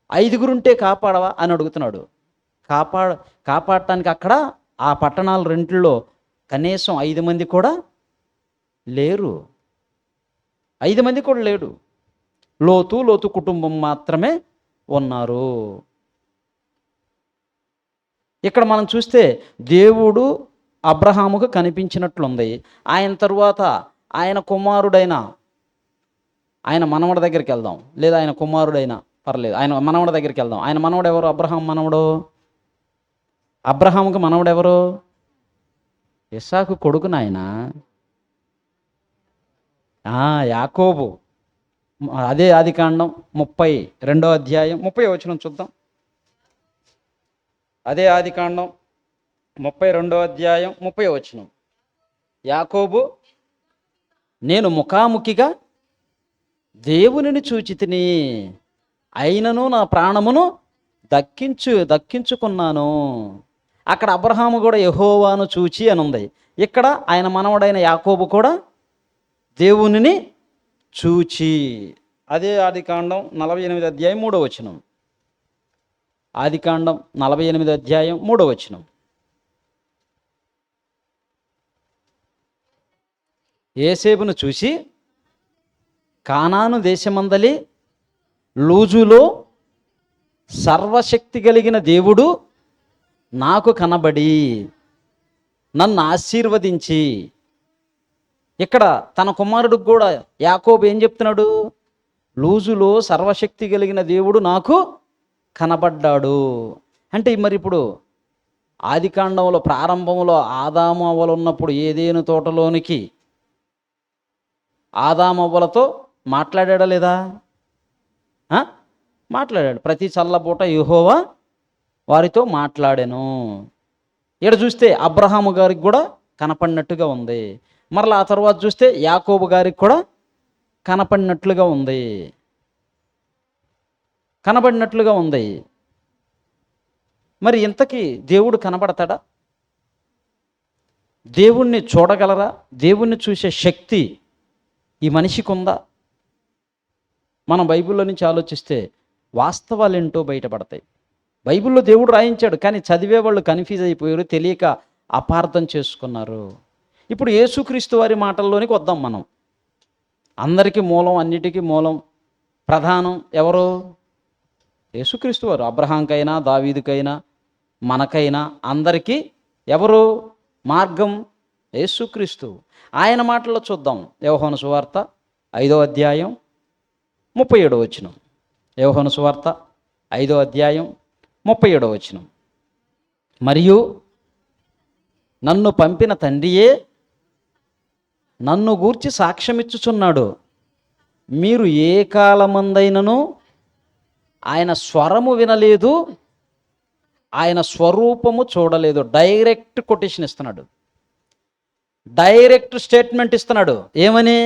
5 ఉంటే కాపాడవా అని అడుగుతున్నాడు. కాపాడటానికి అక్కడ ఆ పట్టణాల రెంటిల్లో కనీసం 5 మంది కూడా లేరు. 5 మంది కూడా లేడు. లోతు కుటుంబం మాత్రమే ఉన్నారు. ఇక్కడ మనం చూస్తే దేవుడు అబ్రహాముకు కనిపించినట్లుంది. ఆయన తరువాత ఆయన కుమారుడైన ఆయన మనవడి దగ్గరికి వెళ్దాం, లేదా ఆయన కుమారుడైన పర్లేదు, ఆయన మనవడి దగ్గరికి వెళ్దాం. ఆయన మనవడు ఎవరు? అబ్రహాం మనవడు. అబ్రహాముకు మనవడు ఎవరు? ఇస్సాకు కొడుకు నాయన, యాకోబు. అదే ఆదికాండం 32వ అధ్యాయం 30వ వచనం చూద్దాం. అదే ఆదికాండం 32వ అధ్యాయం 30వ వచనం. యాకోబు, నేను ముఖాముఖిగా దేవునిని చూచితిని, అయినను నా ప్రాణమును దక్కించుకున్నాను. అక్కడ అబ్రహాము కూడా యెహోవాను చూచి అని ఉంది. ఇక్కడ ఆయన మనవడైన యాకోబు కూడా దేవునిని చూచి. అదే ఆదికాండం 48 అధ్యాయం 3వ వచనం. ఆదికాండం 48 అధ్యాయం 3వ వచనం. యోసేపును చూసి కానాను దేశమందలి లూజులో సర్వశక్తి కలిగిన దేవుడు నాకు కనబడి నన్ను ఆశీర్వదించి, ఇక్కడ తన కుమారుడికి కూడా యాకోబు ఏం చెప్తున్నాడు? లూజులో సర్వశక్తి కలిగిన దేవుడు నాకు కనబడ్డాడు అంటే, మరి ఇప్పుడు ఆదికాండంలో ప్రారంభంలో ఆదాము అవ్వలు ఉన్నప్పుడు ఏదేను తోటలోనికి ఆదాము అవ్వలతో మాట్లాడాడా లేదా? మాట్లాడాడు. ప్రతి చల్లపూట యెహోవా వారితో మాట్లాడాను. ఇక్కడ చూస్తే అబ్రహాము గారికి కూడా కనపడినట్టుగా ఉంది. మరలా ఆ తర్వాత చూస్తే యాకోబు గారికి కూడా కనపడినట్లుగా ఉంది. మరి ఇంతకీ దేవుడు కనబడతాడా? దేవుణ్ణి చూడగలరా? దేవుణ్ణి చూసే శక్తి ఈ మనిషికి ఉందా? మనం బైబిల్లో నుంచి ఆలోచిస్తే వాస్తవాలు ఏంటో బయటపడతాయి. బైబిల్లో దేవుడు రాయించాడు, కానీ చదివే వాళ్ళు కన్ఫ్యూజ్ అయిపోయారు, తెలియక అపార్థం చేసుకున్నారు. ఇప్పుడు యేసుక్రీస్తు వారి మాటల్లోనికి వద్దాం. మనం అందరికీ మూలం, అన్నిటికీ మూలం, ప్రధానం ఎవరు? యేసుక్రీస్తు వారు. అబ్రహాంకైనా, దావీదుకైనా, మనకైనా అందరికీ ఎవరు మార్గం? యేసుక్రీస్తు. ఆయన మాటల్లో చూద్దాం. యోహాను సువార్త 5వ అధ్యాయం 37వ వచనం. యోహాను సువార్త 5వ అధ్యాయం 37వ వచనం. మరియు నన్ను పంపిన తండ్రియే నన్ను గూర్చి సాక్ష్యమిచ్చుచున్నాడు. మీరు ఏ కాలమందైనను ఆయన స్వరము వినలేదు, ఆయన స్వరూపము చూడలేదు. డైరెక్ట్ కొటేషన్ ఇస్తున్నాడు, డైరెక్ట్ స్టేట్మెంట్ ఇస్తున్నాడు. ఏమని?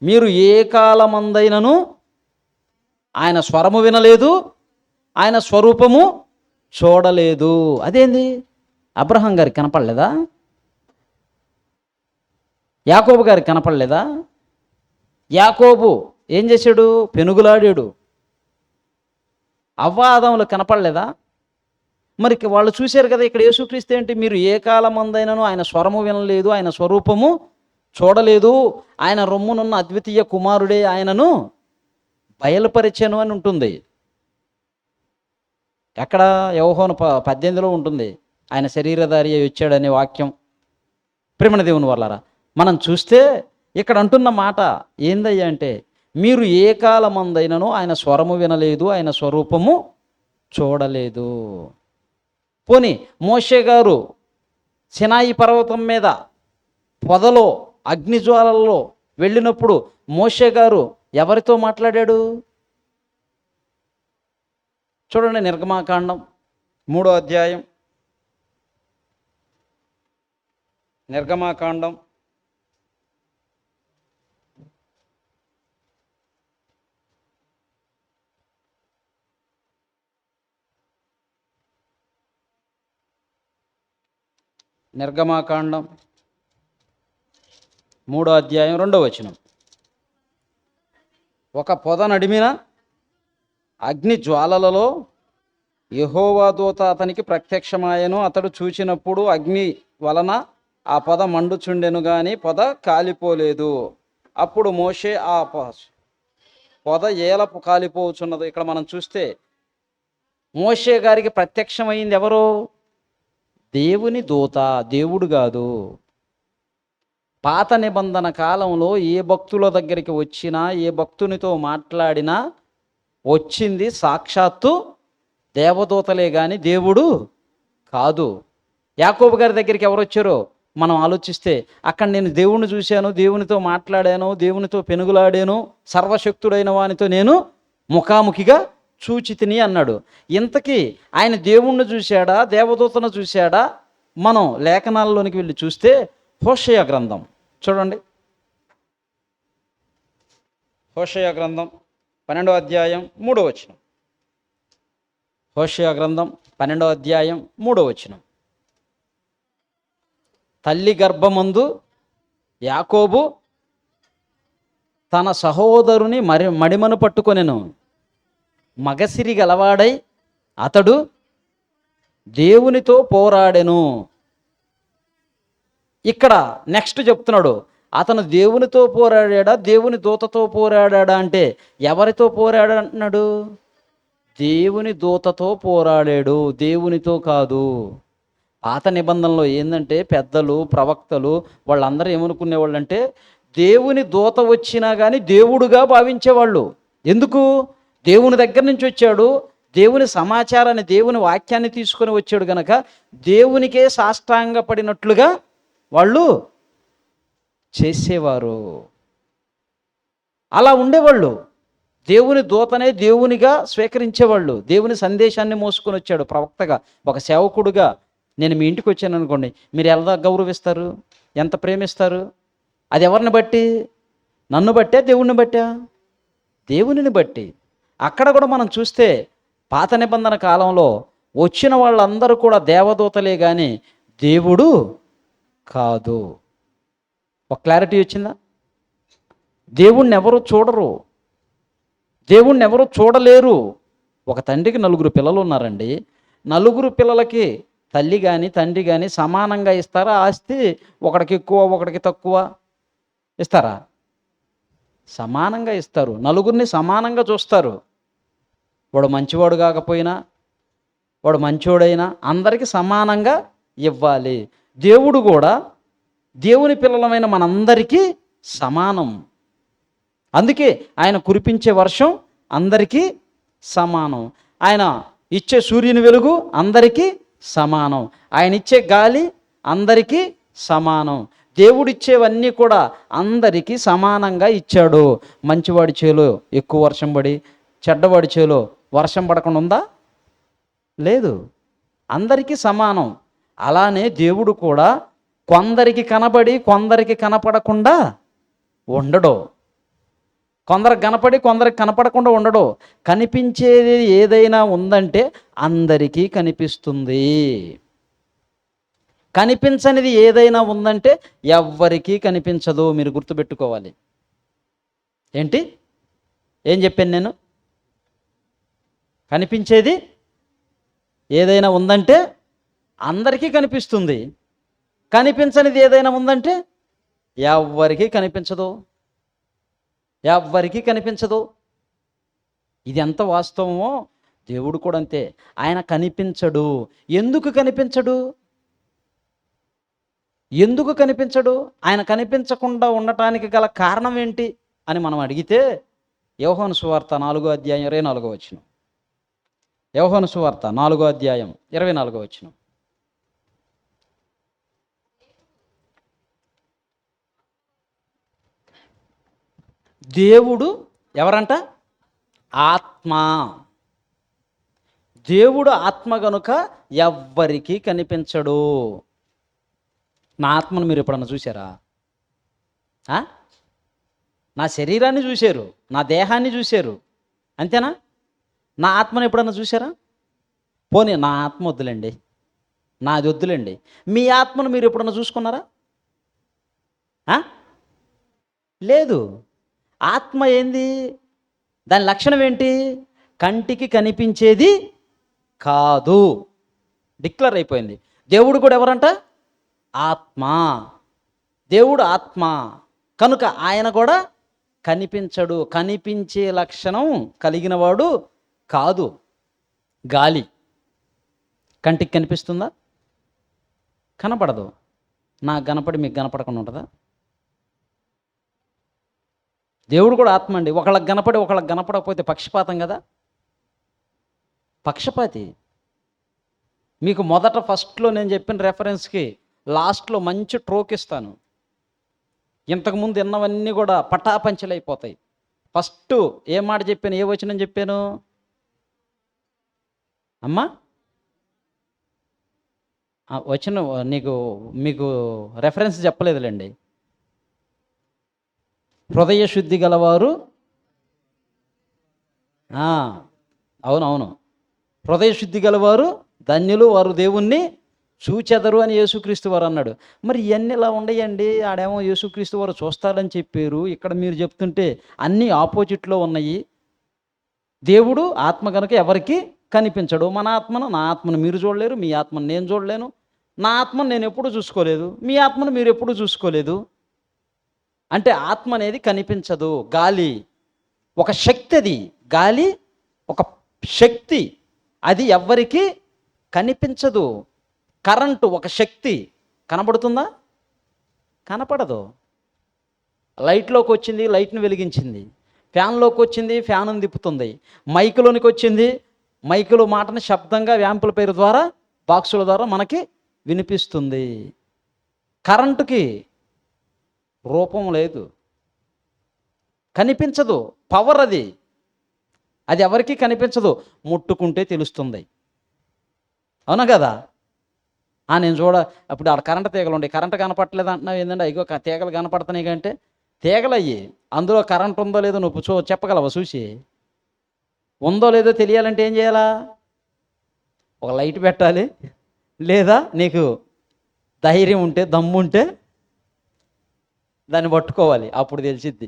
మీరు ఏ కాలమందైనను ఆయన స్వరము వినలేదు, ఆయన స్వరూపము చూడలేదు. అదేంది? అబ్రహాం గారికి కనపడలేదా? యాకోబు గారికి కనపడలేదా? యాకోబు ఏం చేశాడు? పెనుగులాడాడు. అవ్వ ఆదాములు కనపడలేదా? మరి వాళ్ళు చూశారు కదా. ఇక్కడ యేసుక్రీస్తు ఏంటి? మీరు ఏ కాలమందైనను ఆయన స్వరము వినలేదు, ఆయన స్వరూపము చూడలేదు, ఆయన రొమ్మునున్న అద్వితీయ కుమారుడే ఆయనను బయలుపరిచాను అని ఉంటుంది. ఎక్కడ? యోహాను 18లో ఉంటుంది, ఆయన శరీరధారి అయి వచ్చాడనే వాక్యం. ప్రేమణ దేవుని వాళ్ళారా, మనం చూస్తే ఇక్కడ అంటున్న మాట ఏందయ్యా అంటే, మీరు ఏ కాలమందైనను ఆయన స్వరము వినలేదు, ఆయన స్వరూపము చూడలేదు. పోనీ మోషే గారు సినాయి పర్వతం మీద పొదలో అగ్నిజ్వాలల్లో వెళ్ళినప్పుడు మోషే గారు ఎవరితో మాట్లాడాడు? చూడండి, నిర్గమాకాండం 3వ అధ్యాయం. నిర్గమాకాండం 3వ అధ్యాయం 2వ వచనం. ఒక పొద నడిమిన అగ్ని జ్వాలలలో యెహోవా దూత అతనికి ప్రత్యక్షమాయను. అతడు చూచినప్పుడు అగ్ని వలన ఆ పొద మండుచుండెను, గాని పొద కాలిపోలేదు. అప్పుడు మోషే ఆ పొద ఏలపు కాలిపోచున్నది. ఇక్కడ మనం చూస్తే మోషే గారికి ప్రత్యక్షమైంది ఎవరు? దేవుని దూత, దేవుడు కాదు. పాత నిబంధన కాలంలో ఏ భక్తుల దగ్గరికి వచ్చినా, ఏ భక్తునితో మాట్లాడినా వచ్చింది సాక్షాత్తు దేవదూతలే కానీ దేవుడు కాదు. యాకోబు గారి దగ్గరికి ఎవరు వచ్చారో మనం ఆలోచిస్తే, అక్కడ నేను దేవుణ్ణి చూశాను, దేవునితో మాట్లాడాను, దేవునితో పెనుగులాడాను, సర్వశక్తుడైన వానితో నేను ముఖాముఖిగా చూచితిని అన్నాడు. ఇంతకీ ఆయన దేవుణ్ణి చూశాడా, దేవదూతను చూశాడా? మనం లేఖనాల్లోనికి వెళ్ళి చూస్తే హోషేయ గ్రంథం చూడండి. హోషేయ గ్రంథం 12వ అధ్యాయం 3వ వచనం. హోషేయ గ్రంథం 12వ అధ్యాయం 3వ వచనం. తల్లి గర్భమందు యాకోబు తన సహోదరుని మడిమను పట్టుకొనెను. మగసిరి గలవాడై అతడు దేవునితో పోరాడెను. ఇక్కడ నెక్స్ట్ చెప్తున్నాడు, అతను దేవునితో పోరాడా, దేవుని దూతతో పోరాడా అంటే ఎవరితో పోరాడంటున్నాడు? దేవుని దూతతో పోరాడాడు, దేవునితో కాదు. పాత నిబంధనలో ఏంటంటే పెద్దలు, ప్రవక్తలు వాళ్ళందరూ ఏమనుకునేవాళ్ళు అంటే దేవుని దూత వచ్చినా కానీ దేవుడుగా భావించేవాళ్ళు. ఎందుకు? దేవుని దగ్గర నుంచి వచ్చాడు, దేవుని సమాచారాన్ని, దేవుని వాక్యాన్ని తీసుకొని వచ్చాడు గనక దేవునికే సాష్టాంగపడినట్లుగా వాళ్ళు చేసేవారు. అలా ఉండేవాళ్ళు. దేవుని దూతనే దేవునిగా స్వీకరించేవాళ్ళు. దేవుని సందేశాన్ని మోసుకొని వచ్చాడు ప్రవక్తగా, ఒక సేవకుడుగా. నేను మీ ఇంటికి వచ్చాను అనుకోండి, మీరు ఎలా గౌరవిస్తారు, ఎంత ప్రేమిస్తారు? అది ఎవరిని బట్టి? నన్ను బట్టే, దేవుణ్ణి బట్టా? దేవునిని బట్టి. అక్కడ కూడా మనం చూస్తే పాత నిబంధన కాలంలో వచ్చిన వాళ్ళందరూ కూడా దేవదూతలే కానీ దేవుడు కాదు. ఒక క్లారిటీ వచ్చిందా? దేవుణ్ణి ఎవరు చూడరు, దేవుణ్ణి ఎవరు చూడలేరు. ఒక తండ్రికి 4 పిల్లలు ఉన్నారండి. 4 పిల్లలకి తల్లి కానీ తండ్రి కానీ సమానంగా ఇస్తారా ఆస్తి? ఒకడికి ఎక్కువ, ఒకడికి తక్కువ ఇస్తారా? సమానంగా ఇస్తారు. 4 సమానంగా చూస్తారు. వాడు మంచివాడు కాకపోయినా, వాడు మంచోడైనా అందరికీ సమానంగా ఇవ్వాలి. దేవుడు కూడా దేవుని పిల్లలమైన మనందరికీ సమానం. అందుకే ఆయన కురిపించే వర్షం అందరికీ సమానం, ఆయన ఇచ్చే సూర్యుని వెలుగు అందరికీ సమానం, ఆయన ఇచ్చే గాలి అందరికీ సమానం. దేవుడిచ్చేవన్నీ కూడా అందరికీ సమానంగా ఇచ్చాడు. మంచివాడి చేలో ఎక్కువ వర్షం పడి చెడ్డవాడి చేలో వర్షం పడకుండా ఉందా? లేదు, అందరికీ సమానం. అలానే దేవుడు కూడా కొందరికి కనబడి కొందరికి కనపడకుండా ఉండడు. కొందరికి కనపడి కొందరికి కనపడకుండా ఉండడు. కనిపించేది ఏదైనా ఉందంటే అందరికీ కనిపిస్తుంది. కనిపించనిది ఏదైనా ఉందంటే ఎవ్వరికీ కనిపించదు. మీరు గుర్తుపెట్టుకోవాలి. ఏంటి? ఏం చెప్పాను నేను? కనిపించేది ఏదైనా ఉందంటే అందరికీ కనిపిస్తుంది. కనిపించనిది ఏదైనా ఉందంటే ఎవ్వరికీ కనిపించదు, ఎవ్వరికీ కనిపించదు. ఇది ఎంత వాస్తవమో దేవుడు కూడా అంతే. ఆయన కనిపించడు. ఎందుకు కనిపించడు? ఎందుకు కనిపించడు? ఆయన కనిపించకుండా ఉండటానికి గల కారణం ఏంటి అని మనం అడిగితే యోహాను సువార్త 4వ అధ్యాయం 24వ వచనం. యోహాను సువార్త 4వ అధ్యాయం 24వ వచనం. దేవుడు ఎవరంట? ఆత్మ. దేవుడు ఆత్మ గనుక ఎవ్వరికీ కనిపించడు. నా ఆత్మను మీరు ఎప్పుడన్నా చూసారా? నా శరీరాన్ని చూశారు, నా దేహాన్ని చూశారు, అంతేనా? నా ఆత్మను ఎప్పుడన్నా చూసారా? పోనీ నా ఆత్మ వద్దులేండి, నాది వద్దులేండి, మీ ఆత్మను మీరు ఎప్పుడన్నా చూసుకున్నారా? లేదు. ఆత్మ ఏంది? దాని లక్షణం ఏంటి? కంటికి కనిపించేది కాదు. డిక్లేర్ అయిపోయింది. దేవుడు కూడా ఎవరంట? ఆత్మ. దేవుడు ఆత్మ కనుక ఆయన కూడా కనిపించడు. కనిపించే లక్షణం కలిగిన వాడు కాదు. గాలి కంటికి కనిపిస్తుందా? కనపడదు. నాకు కనపడి మీకు కనపడకుండా ఉంటుందా? దేవుడు కూడా ఆత్మ అండి. ఒకళ్ళకి కనపడి ఒకళ్ళకి కనపడకపోతే పక్షపాతం కదా, పక్షపాతి. మీకు మొదట ఫస్ట్లో నేను చెప్పిన రెఫరెన్స్కి లాస్ట్లో మంచి ట్రోక్ ఇస్తాను. ఇంతకుముందు విన్నవన్నీ కూడా పటాపంచలైపోతాయి. ఫస్ట్ ఏ మాట చెప్పాను, ఏ వచనం చెప్పాను అమ్మా? వచనం మీకు రెఫరెన్స్ చెప్పలేదులేండి. హృదయ శుద్ధి గలవారు, అవునవును, హృదయ శుద్ధి గలవారు ధన్యులు, వారు దేవుణ్ణి చూచెదరు అని యేసుక్రీస్తు వారు అన్నాడు. మరి ఇవన్నీ ఇలా ఉండయండి. ఆడేమో యేసుక్రీస్తు వారు చూస్తారని చెప్పారు, ఇక్కడ మీరు చెప్తుంటే అన్నీ ఆపోజిట్లో ఉన్నాయి. దేవుడు ఆత్మ కనుక ఎవరికి కనిపించడు. మన ఆత్మను, నా ఆత్మను మీరు చూడలేరు, మీ ఆత్మను నేను చూడలేను, నా ఆత్మను నేను ఎప్పుడూ చూసుకోలేదు, మీ ఆత్మను మీరు ఎప్పుడూ చూసుకోలేదు. అంటే ఆత్మ అనేది కనిపించదు. గాలి ఒక శక్తి, అది గాలి ఒక శక్తి, అది ఎవ్వరికీ కనిపించదు. కరెంటు ఒక శక్తి, కనబడుతుందా? కనపడదు. లైట్లోకి వచ్చింది, లైట్ని వెలిగించింది. ఫ్యాన్లోకి వచ్చింది, ఫ్యాన్ను తిప్పుతుంది. మైకులోనికి వచ్చింది, మైకులో మాటని శబ్దంగా వ్యాంపుల పేరు ద్వారా, బాక్సుల ద్వారా మనకి వినిపిస్తుంది. కరెంటుకి రూపం లేదు, కనిపించదు. పవర్ అది, అది ఎవరికీ కనిపించదు, ముట్టుకుంటే తెలుస్తుంది. అవునా కదా? నేను అప్పుడు ఆడ కరెంటు తీగలు ఉండే, కరెంటు కనపడలేదు అంటున్నావు ఏంటంటే, అయ్యో తీగలు కనపడుతున్నాయి కంటే తీగలు అయ్యి, అందులో కరెంట్ ఉందో లేదో నువ్వు చెప్పగలవా? చూసి ఉందో లేదో తెలియాలంటే ఏం చేయాలా? ఒక లైట్ పెట్టాలి, లేదా నీకు ధైర్యం ఉంటే, దమ్ము ఉంటే దాన్ని పట్టుకోవాలి, అప్పుడు తెలిసిద్ది.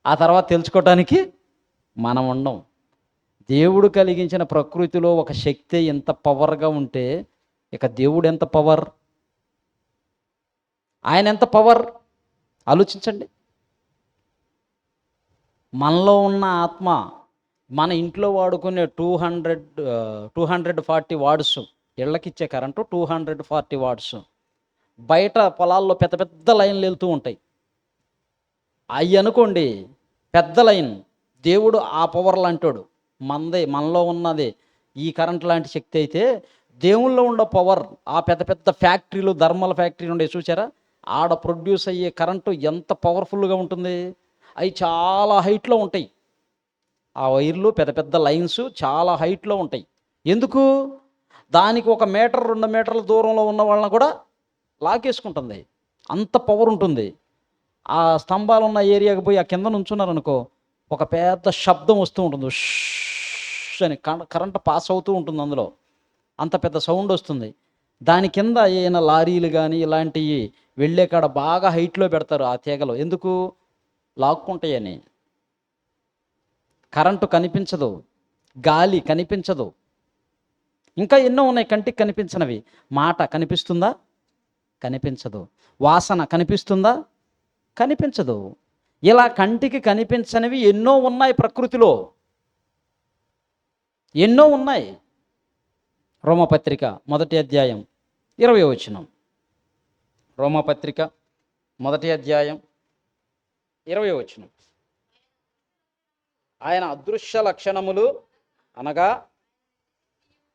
ఆ తర్వాత తెలుసుకోవటానికి మనం ఉండం. దేవుడు కలిగించిన ప్రకృతిలో ఒక శక్తి ఎంత పవర్గా ఉంటే, ఇక దేవుడు ఎంత పవర్, ఆయన ఎంత పవర్ ఆలోచించండి. మనలో ఉన్న ఆత్మ, మన ఇంట్లో వాడుకునే 240 వాట్స్, ఇళ్ళకిచ్చే కరెంటు 240 వాట్స్, బయట పొలాల్లో పెద్ద పెద్ద లైన్లు వెళ్తూ ఉంటాయి. అవి అనుకోండి పెద్ద లైన్, దేవుడు ఆ పవర్ లాంటాడు. మనలో ఉన్నది ఈ కరెంట్ లాంటి శక్తి అయితే, దేవుల్లో ఉన్న పవర్ ఆ పెద్ద పెద్ద ఫ్యాక్టరీలు, థర్మల్ ఫ్యాక్టరీలు ఉండే చూసారా, ఆడ ప్రొడ్యూస్ అయ్యే కరెంటు ఎంత పవర్ఫుల్గా ఉంటుంది. అవి చాలా హైట్లో ఉంటాయి, ఆ వైర్లు పెద్ద పెద్ద లైన్స్ చాలా హైట్లో ఉంటాయి. ఎందుకు? దానికి 1 మీటర్ 2 మీటర్ల దూరంలో ఉన్న వాళ్ళని కూడా లాకేసుకుంటుంది, అంత పవర్ ఉంటుంది. ఆ స్తంభాలు ఉన్న ఏరియాకి పోయి ఆ కింద నుంచున్నారు అనుకో, ఒక పెద్ద శబ్దం వస్తూ ఉంటుంది, ష్ అని కరెంట్ పాస్ అవుతూ ఉంటుంది, అందులో అంత పెద్ద సౌండ్ వస్తుంది. దాని కింద ఏమైనా లారీలు కానీ ఇలాంటివి వెళ్ళే కాడ బాగా హైట్లో పెడతారు ఆ తీగలు. ఎందుకు? లాక్కుంటాయని. కరెంటు కనిపించదు, గాలి కనిపించదు, ఇంకా ఎన్నో ఉన్నాయి కంటికి కనిపించనివి. మాట కనిపిస్తుందా? కనిపించదు. వాసన కనిపిస్తుందా? కనిపించదు. ఇలా కంటికి కనిపించనివి ఎన్నో ఉన్నాయి ప్రకృతిలో, ఎన్నో ఉన్నాయి. రోమపత్రిక 1వ అధ్యాయం 20వ వచనం. రోమపత్రిక 1వ అధ్యాయం 20వ వచనం. ఆయన అదృశ్య లక్షణములు అనగా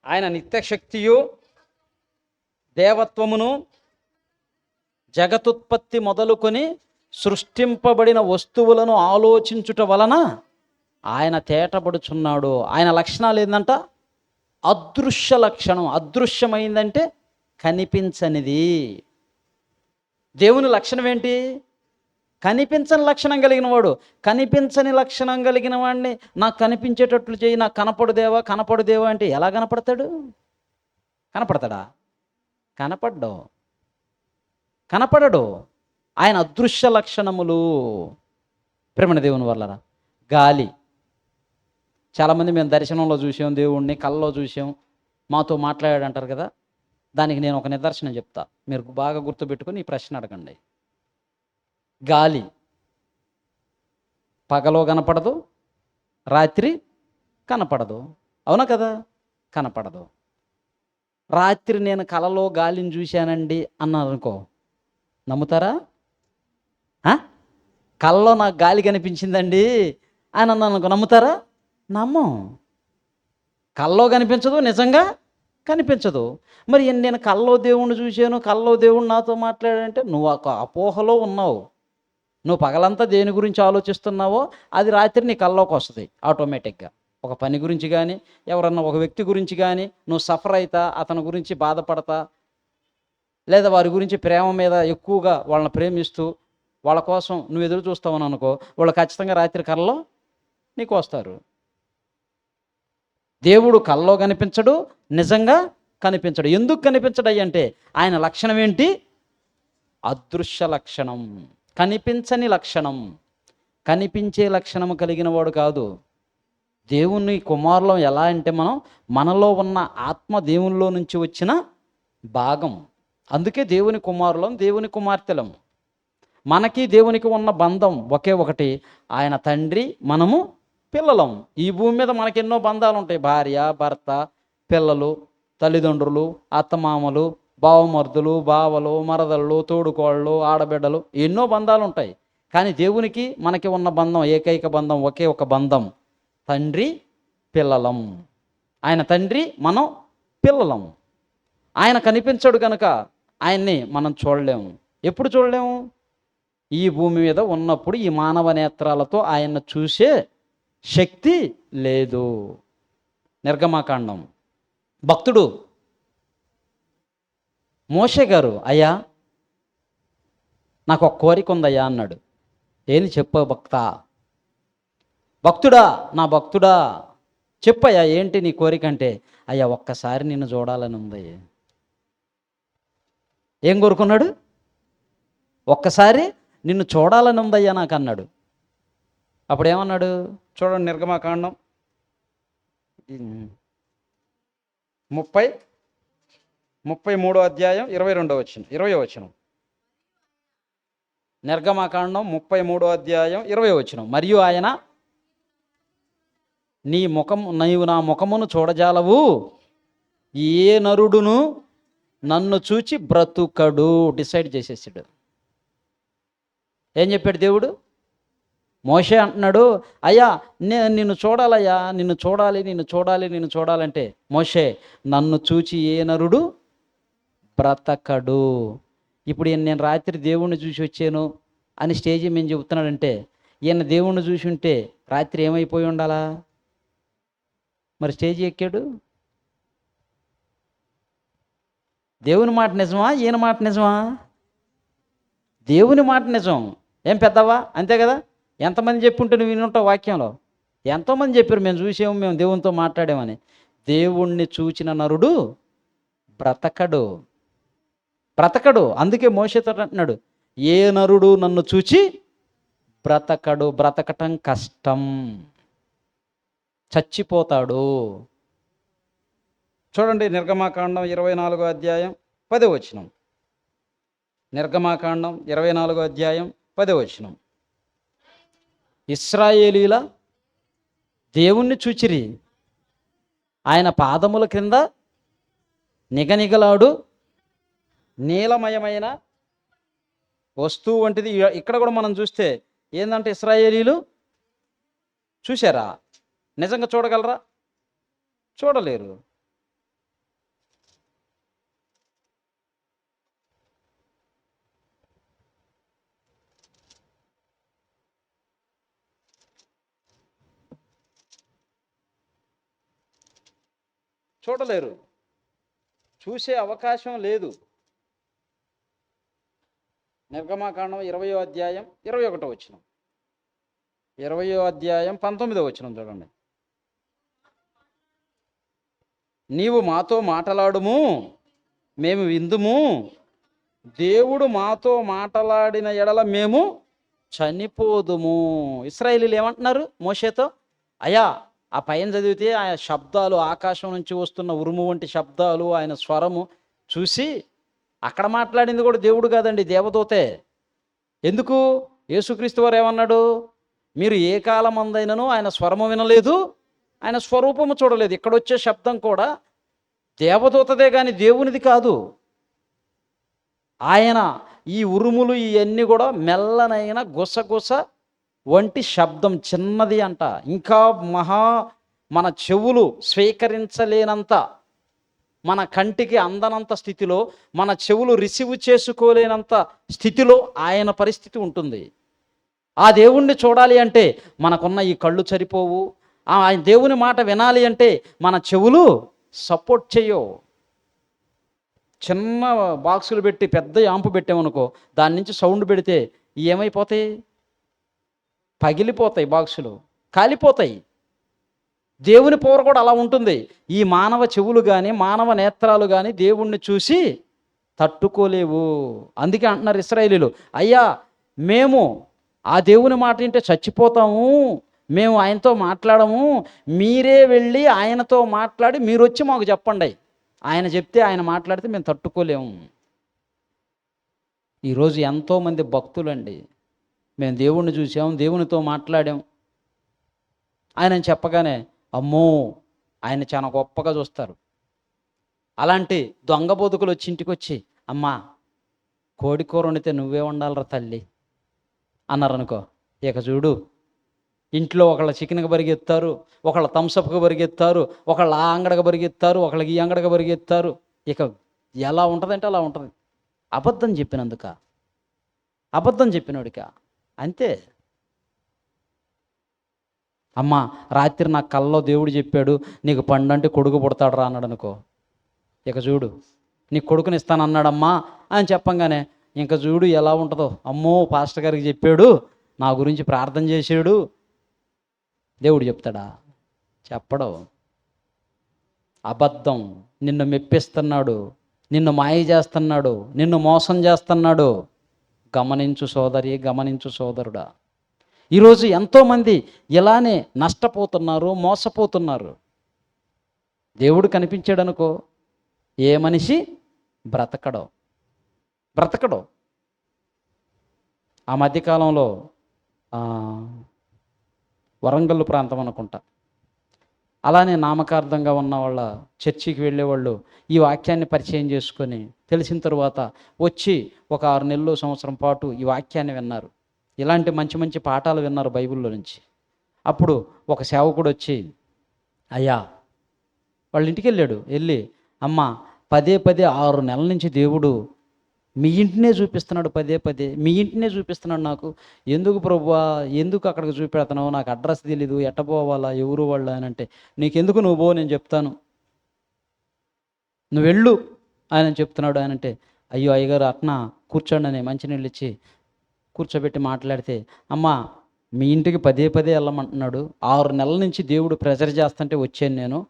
ఆయన నిత్యశక్తియు దేవత్వమును జగతుత్పత్తి మొదలుకొని సృష్టింపబడిన వస్తువులను ఆలోచించుట వలన ఆయన తేటపడుచున్నాడు. ఆయన లక్షణాలు ఏంటంట? అదృశ్య లక్షణం. అదృశ్యమైందంటే కనిపించనిది. దేవుని లక్షణం ఏంటి? కనిపించని లక్షణం కలిగిన వాడు. కనిపించని లక్షణం కలిగిన వాడిని నాకు కనిపించేటట్లు చేయి, నాకు కనపడుదేవా కనపడుదేవా అంటే ఎలా కనపడతాడు? కనపడతాడా? కనపడడు. ఆయన అదృశ్య లక్షణములు. ప్రేమ దేవుని వల్లరా. గాలి, చాలామంది మేము దర్శనంలో చూసాం, దేవుణ్ణి కళ్ళలో చూసాం, మాతో మాట్లాడాడు అంటారు కదా. దానికి నేను ఒక నిదర్శనం చెప్తా, మీరు బాగా గుర్తుపెట్టుకొని ఈ ప్రశ్న అడగండి. గాలి పగలో కనపడదు, రాత్రి కనపడదు. అవునా కదా? కనపడదు. రాత్రి నేను కలలో గాలిని చూశానండి అన్నారు అనుకో, నమ్ముతారా? కలలో నాకు గాలి కనిపించిందండి అని అన్నాను అనుకో, నమ్ముతారా? నమ్మం. కల్లో కనిపించదు, నిజంగా కనిపించదు. మరి నేను కల్లో దేవుణ్ణి చూశాను, కల్లో దేవుడు నాతో మాట్లాడంటే నువ్వు ఒక అపోహలో ఉన్నావు. నువ్వు పగలంతా దేని గురించి ఆలోచిస్తున్నావో అది రాత్రి నీ కల్లోకి వస్తుంది ఆటోమేటిక్గా. ఒక పని గురించి కానీ, ఎవరన్నా ఒక వ్యక్తి గురించి కానీ నువ్వు సఫర్ అవుతా, అతని గురించి బాధపడతా, లేదా వారి గురించి ప్రేమ మీద ఎక్కువగా వాళ్ళని ప్రేమిస్తూ వాళ్ళ కోసం నువ్వు ఎదురు చూస్తావని అనుకో, వాళ్ళు ఖచ్చితంగా రాత్రి కల్లో నీకు వస్తారు. దేవుడు కల్లో కనిపించడు, నిజంగా కనిపించడు. ఎందుకు కనిపించడు అంటే ఆయన లక్షణం ఏంటి? అదృశ్య లక్షణం, కనిపించని లక్షణం. కనిపించే లక్షణము కలిగిన వాడు కాదు. దేవుని కుమారులం ఎలా అంటే మనలో ఉన్న ఆత్మ దేవునిలో నుంచి వచ్చిన భాగం. అందుకే దేవుని కుమారులం, దేవుని కుమార్తెలం. మనకి దేవునికి ఉన్న బంధం ఒకే ఒకటి, ఆయన తండ్రి, మనము పిల్లలం. ఈ భూమి మీద మనకి ఎన్నో బంధాలు ఉంటాయి. భార్య, భర్త, పిల్లలు, తల్లిదండ్రులు, అత్తమామలు, బావమర్దులు, బావలు, మరదళ్ళు, తోడుకోళ్ళు, ఆడబిడ్డలు, ఎన్నో బంధాలు ఉంటాయి. కానీ దేవునికి మనకి ఉన్న బంధం, ఏకైక బంధం, ఒకే ఒక బంధం, తండ్రి పిల్లలం. ఆయన తండ్రి, మనం పిల్లలం. ఆయన కనిపించడు కనుక ఆయన్ని మనం చూడలేము. ఎప్పుడు చూడలేము? ఈ భూమి మీద ఉన్నప్పుడు ఈ మానవ నేత్రాలతో ఆయన్ని చూసే శక్తి లేదు. నిర్గమాకాండం భక్తుడు మోషే గారు, అయ్యా నాకు ఒక కోరిక ఉందయ్యా అన్నాడు. ఏంది చెప్ప భక్తుడా, నా భక్తుడా చెప్పయ్యా, ఏంటి నీ కోరిక అంటే, అయ్యా ఒక్కసారి నిన్ను చూడాలని ఉంది. ఏం కోరుకున్నాడు? ఒక్కసారి నిన్ను చూడాలని ఉందయ్యా నాకు అన్నాడు. అప్పుడు ఏమన్నాడు చూడండి, నిర్గమాకాండం 33వ అధ్యాయం 20వ వచనం. నిర్గమాకాండం 33వ అధ్యాయం 20వ వచనం. మరియు ఆయన, నీవు నా ముఖమును చూడజాలవు, ఏ నరుడును నన్ను చూచి బ్రతుకడు. డిసైడ్ చేసేసాడు. ఏం చెప్పాడు దేవుడు? మోషే అంటున్నాడు, అయ్యా నేను నిన్ను చూడాలయ్యా, నిన్ను చూడాలంటే, మోషే నన్ను చూచి ఏ నరుడు బ్రతకడు. ఇప్పుడు నేను రాత్రి దేవుణ్ణి చూసి వచ్చాను అని స్టేజీ మేము చెబుతున్నాడంటే, ఈయన దేవుణ్ణి చూసి ఉంటే రాత్రి ఏమైపోయి ఉండాలా? మరి స్టేజీ ఎక్కాడు. దేవుని మాట నిజమా, ఈయన మాట నిజమా? దేవుని మాట నిజం. ఏం పెద్దవా, అంతే కదా? ఎంతమంది చెప్పుంటే నువ్వు వినుంటావు వాక్యంలో? ఎంతోమంది చెప్పారు, మేము చూసాము, మేము దేవునితో మాట్లాడామని. దేవుణ్ణి చూచిన నరుడు బ్రతకడు. అందుకే మోషేతో అంటున్నాడు, ఏ నరుడు నన్ను చూచి బ్రతకడు. బ్రతకటం కష్టం, చచ్చిపోతాడు. చూడండి, నిర్గమాకాండం 24వ అధ్యాయం 10వ వచనం. నిర్గమాకాండం 24వ అధ్యాయం 10వ వచనం. ఇశ్రాయేలీల దేవుణ్ణి చూచిరి, ఆయన పాదముల క్రింద నిగనిగలాడు నీలమయమైన వస్తువు వంటిది. ఇక్కడ కూడా మనం చూస్తే ఏంటంటే, ఇశ్రాయేలీలు చూశారా? నిజంగా చూడగలరా? చూడలేరు. చూసే అవకాశం లేదు. నిర్గమాకాండం 20వ అధ్యాయం 21వ వచనం, 20వ అధ్యాయం 19వ వచనం చూడండి. నీవు మాతో మాటలాడుము, మేము విందుము, దేవుడు మాతో మాటలాడిన ఎడల మేము చనిపోదుము. ఇశ్రాయేలీలు ఏమంటున్నారు మోషేతో? అయ్యా ఆ పైన చదివితే ఆయన శబ్దాలు, ఆకాశం నుంచి వస్తున్న ఉరుము వంటి శబ్దాలు, ఆయన స్వరము చూసి, అక్కడ మాట్లాడింది కూడా దేవుడు కాదండి, దేవదూతే. ఎందుకు? యేసుక్రీస్తు వారు ఏమన్నాడు? మీరు ఏ కాలమందైనను ఆయన స్వరము వినలేదు, ఆయన స్వరూపము చూడలేదు. ఇక్కడ వచ్చే శబ్దం కూడా దేవదూతదే కానీ దేవునిది కాదు. ఆయన ఈ ఉరుములు ఇవన్నీ కూడా మెల్లనైన గుసగుస వంటి శబ్దం, చిన్నది అంట. ఇంకా మన చెవులు స్వీకరించలేనంత, మన కంటికి అందనంత స్థితిలో, మన చెవులు రిసీవ్ చేసుకోలేనంత స్థితిలో ఆయన పరిస్థితి ఉంటుంది. ఆ దేవుణ్ణి చూడాలి అంటే మనకున్న ఈ కళ్ళు సరిపోవు. ఆయన దేవుని మాట వినాలి అంటే మన చెవులు సపోర్ట్ చేయవు. చిన్న బాక్సులు పెట్టి పెద్ద యాంపు పెట్టామనుకో, దాని నుంచి సౌండ్ పెడితే ఏమైపోతాయి? పగిలిపోతాయి, బాక్సులు కాలిపోతాయి. దేవుని పవర్ కూడా అలా ఉంటుంది. ఈ మానవ చెవులు కానీ మానవ నేత్రాలు కానీ దేవుణ్ణి చూసి తట్టుకోలేవు. అందుకే అంటున్నారు ఇశ్రాయేలీలు, అయ్యా మేము ఆ దేవుని మాట వింటే చచ్చిపోతాము, మేము ఆయనతో మాట్లాడము, మీరే వెళ్ళి ఆయనతో మాట్లాడి మీరు వచ్చి మాకు చెప్పండి. ఆయన చెప్తే, ఆయన మాట్లాడితే మేము తట్టుకోలేము. ఈరోజు ఎంతోమంది భక్తులండి, మేము దేవుణ్ణి చూసాం, దేవునితో మాట్లాడాం, ఆయన చెప్పగానే అమ్మో ఆయన చాలా గొప్పగా చూస్తారు. అలాంటి దొంగ బతుకులు వచ్చి ఇంటికి వచ్చి, అమ్మా కోడి కూర వండితే నువ్వే వండాలరా తల్లి అన్నారనుకో, ఇక చూడు ఇంట్లో ఒకళ్ళ చికెన్కి పరిగెత్తారు, ఒకళ్ళ థమ్సప్కి పరిగెత్తారు, ఒకళ్ళ ఆ అంగడికి పరిగెత్తారు, ఒకళ్ళకి ఈ అంగడికి పరిగెత్తారు. ఇక ఎలా ఉంటుందంటే అలా ఉంటుంది. అబద్ధం చెప్పినందుక, అబద్ధం చెప్పినోడిక అంతే. అమ్మా రాత్రి నా కల్లో దేవుడు చెప్పాడు నీకు పండు అంటే కొడుకు పుడతాడు రా అన్నాడు అనుకో, ఇక చూడు నీకు కొడుకుని ఇస్తానన్నాడమ్మా అని చెప్పంగానే ఇంక చూడు ఎలా ఉంటుందో. అమ్మో పాస్టర్ గారికి చెప్పాడు, నా గురించి ప్రార్థన చేసాడు. దేవుడు చెప్తాడా? చెప్పడం. అబద్ధం. నిన్ను మెప్పిస్తున్నాడు, నిన్ను మాయ చేస్తున్నాడు, నిన్ను మోసం చేస్తున్నాడు. గమనించు సోదరి, గమనించు సోదరుడా. ఈరోజు ఎంతోమంది ఇలానే నష్టపోతున్నారు, మోసపోతున్నారు. దేవుడు కనిపించాడు అనుకో, ఏ మనిషి బ్రతకడం. ఆ మధ్యకాలంలో వరంగల్ ప్రాంతం అనుకుంటా, అలానే నామకార్థంగా ఉన్న వాళ్ళ చర్చికి వెళ్ళేవాళ్ళు ఈ వాక్యాన్ని పరిచయం చేసుకొని తెలిసిన తరువాత వచ్చి ఒక 6 నెలలు సంవత్సరం పాటు ఈ వాక్యాన్ని విన్నారు. ఇలాంటి మంచి మంచి పాఠాలు విన్నారు బైబిల్లో నుంచి. అప్పుడు ఒక సేవకుడు వచ్చి, అయ్యా వాళ్ళ ఇంటికి వెళ్ళి అమ్మ పదే 6 నెలల నుంచి దేవుడు మీ ఇంటినే చూపిస్తున్నాడు, పదే మీ ఇంటినే చూపిస్తున్నాడు నాకు. ఎందుకు ప్రభువా, ఎందుకు అక్కడికి చూపెడుతున్నావు? నాకు అడ్రస్ తెలీదు, ఎట్ట పోవాలా, ఎవరు వాళ్ళు అని అంటే, నీకెందుకు నువ్వు పో, నేను చెప్తాను, నువ్వు వెళ్ళు ఆయన చెప్తున్నాడు. ఆయన అంటే, అయ్యో అయ్యగారు అట్నా కూర్చోండి అని మంచినీళ్ళు ఇచ్చి కూర్చోబెట్టి మాట్లాడితే, అమ్మ మీ ఇంటికి పదే వెళ్ళమంటున్నాడు, 6 నెలల నుంచి దేవుడు ప్రెజర్ చేస్తుంటే వచ్చాను నేను,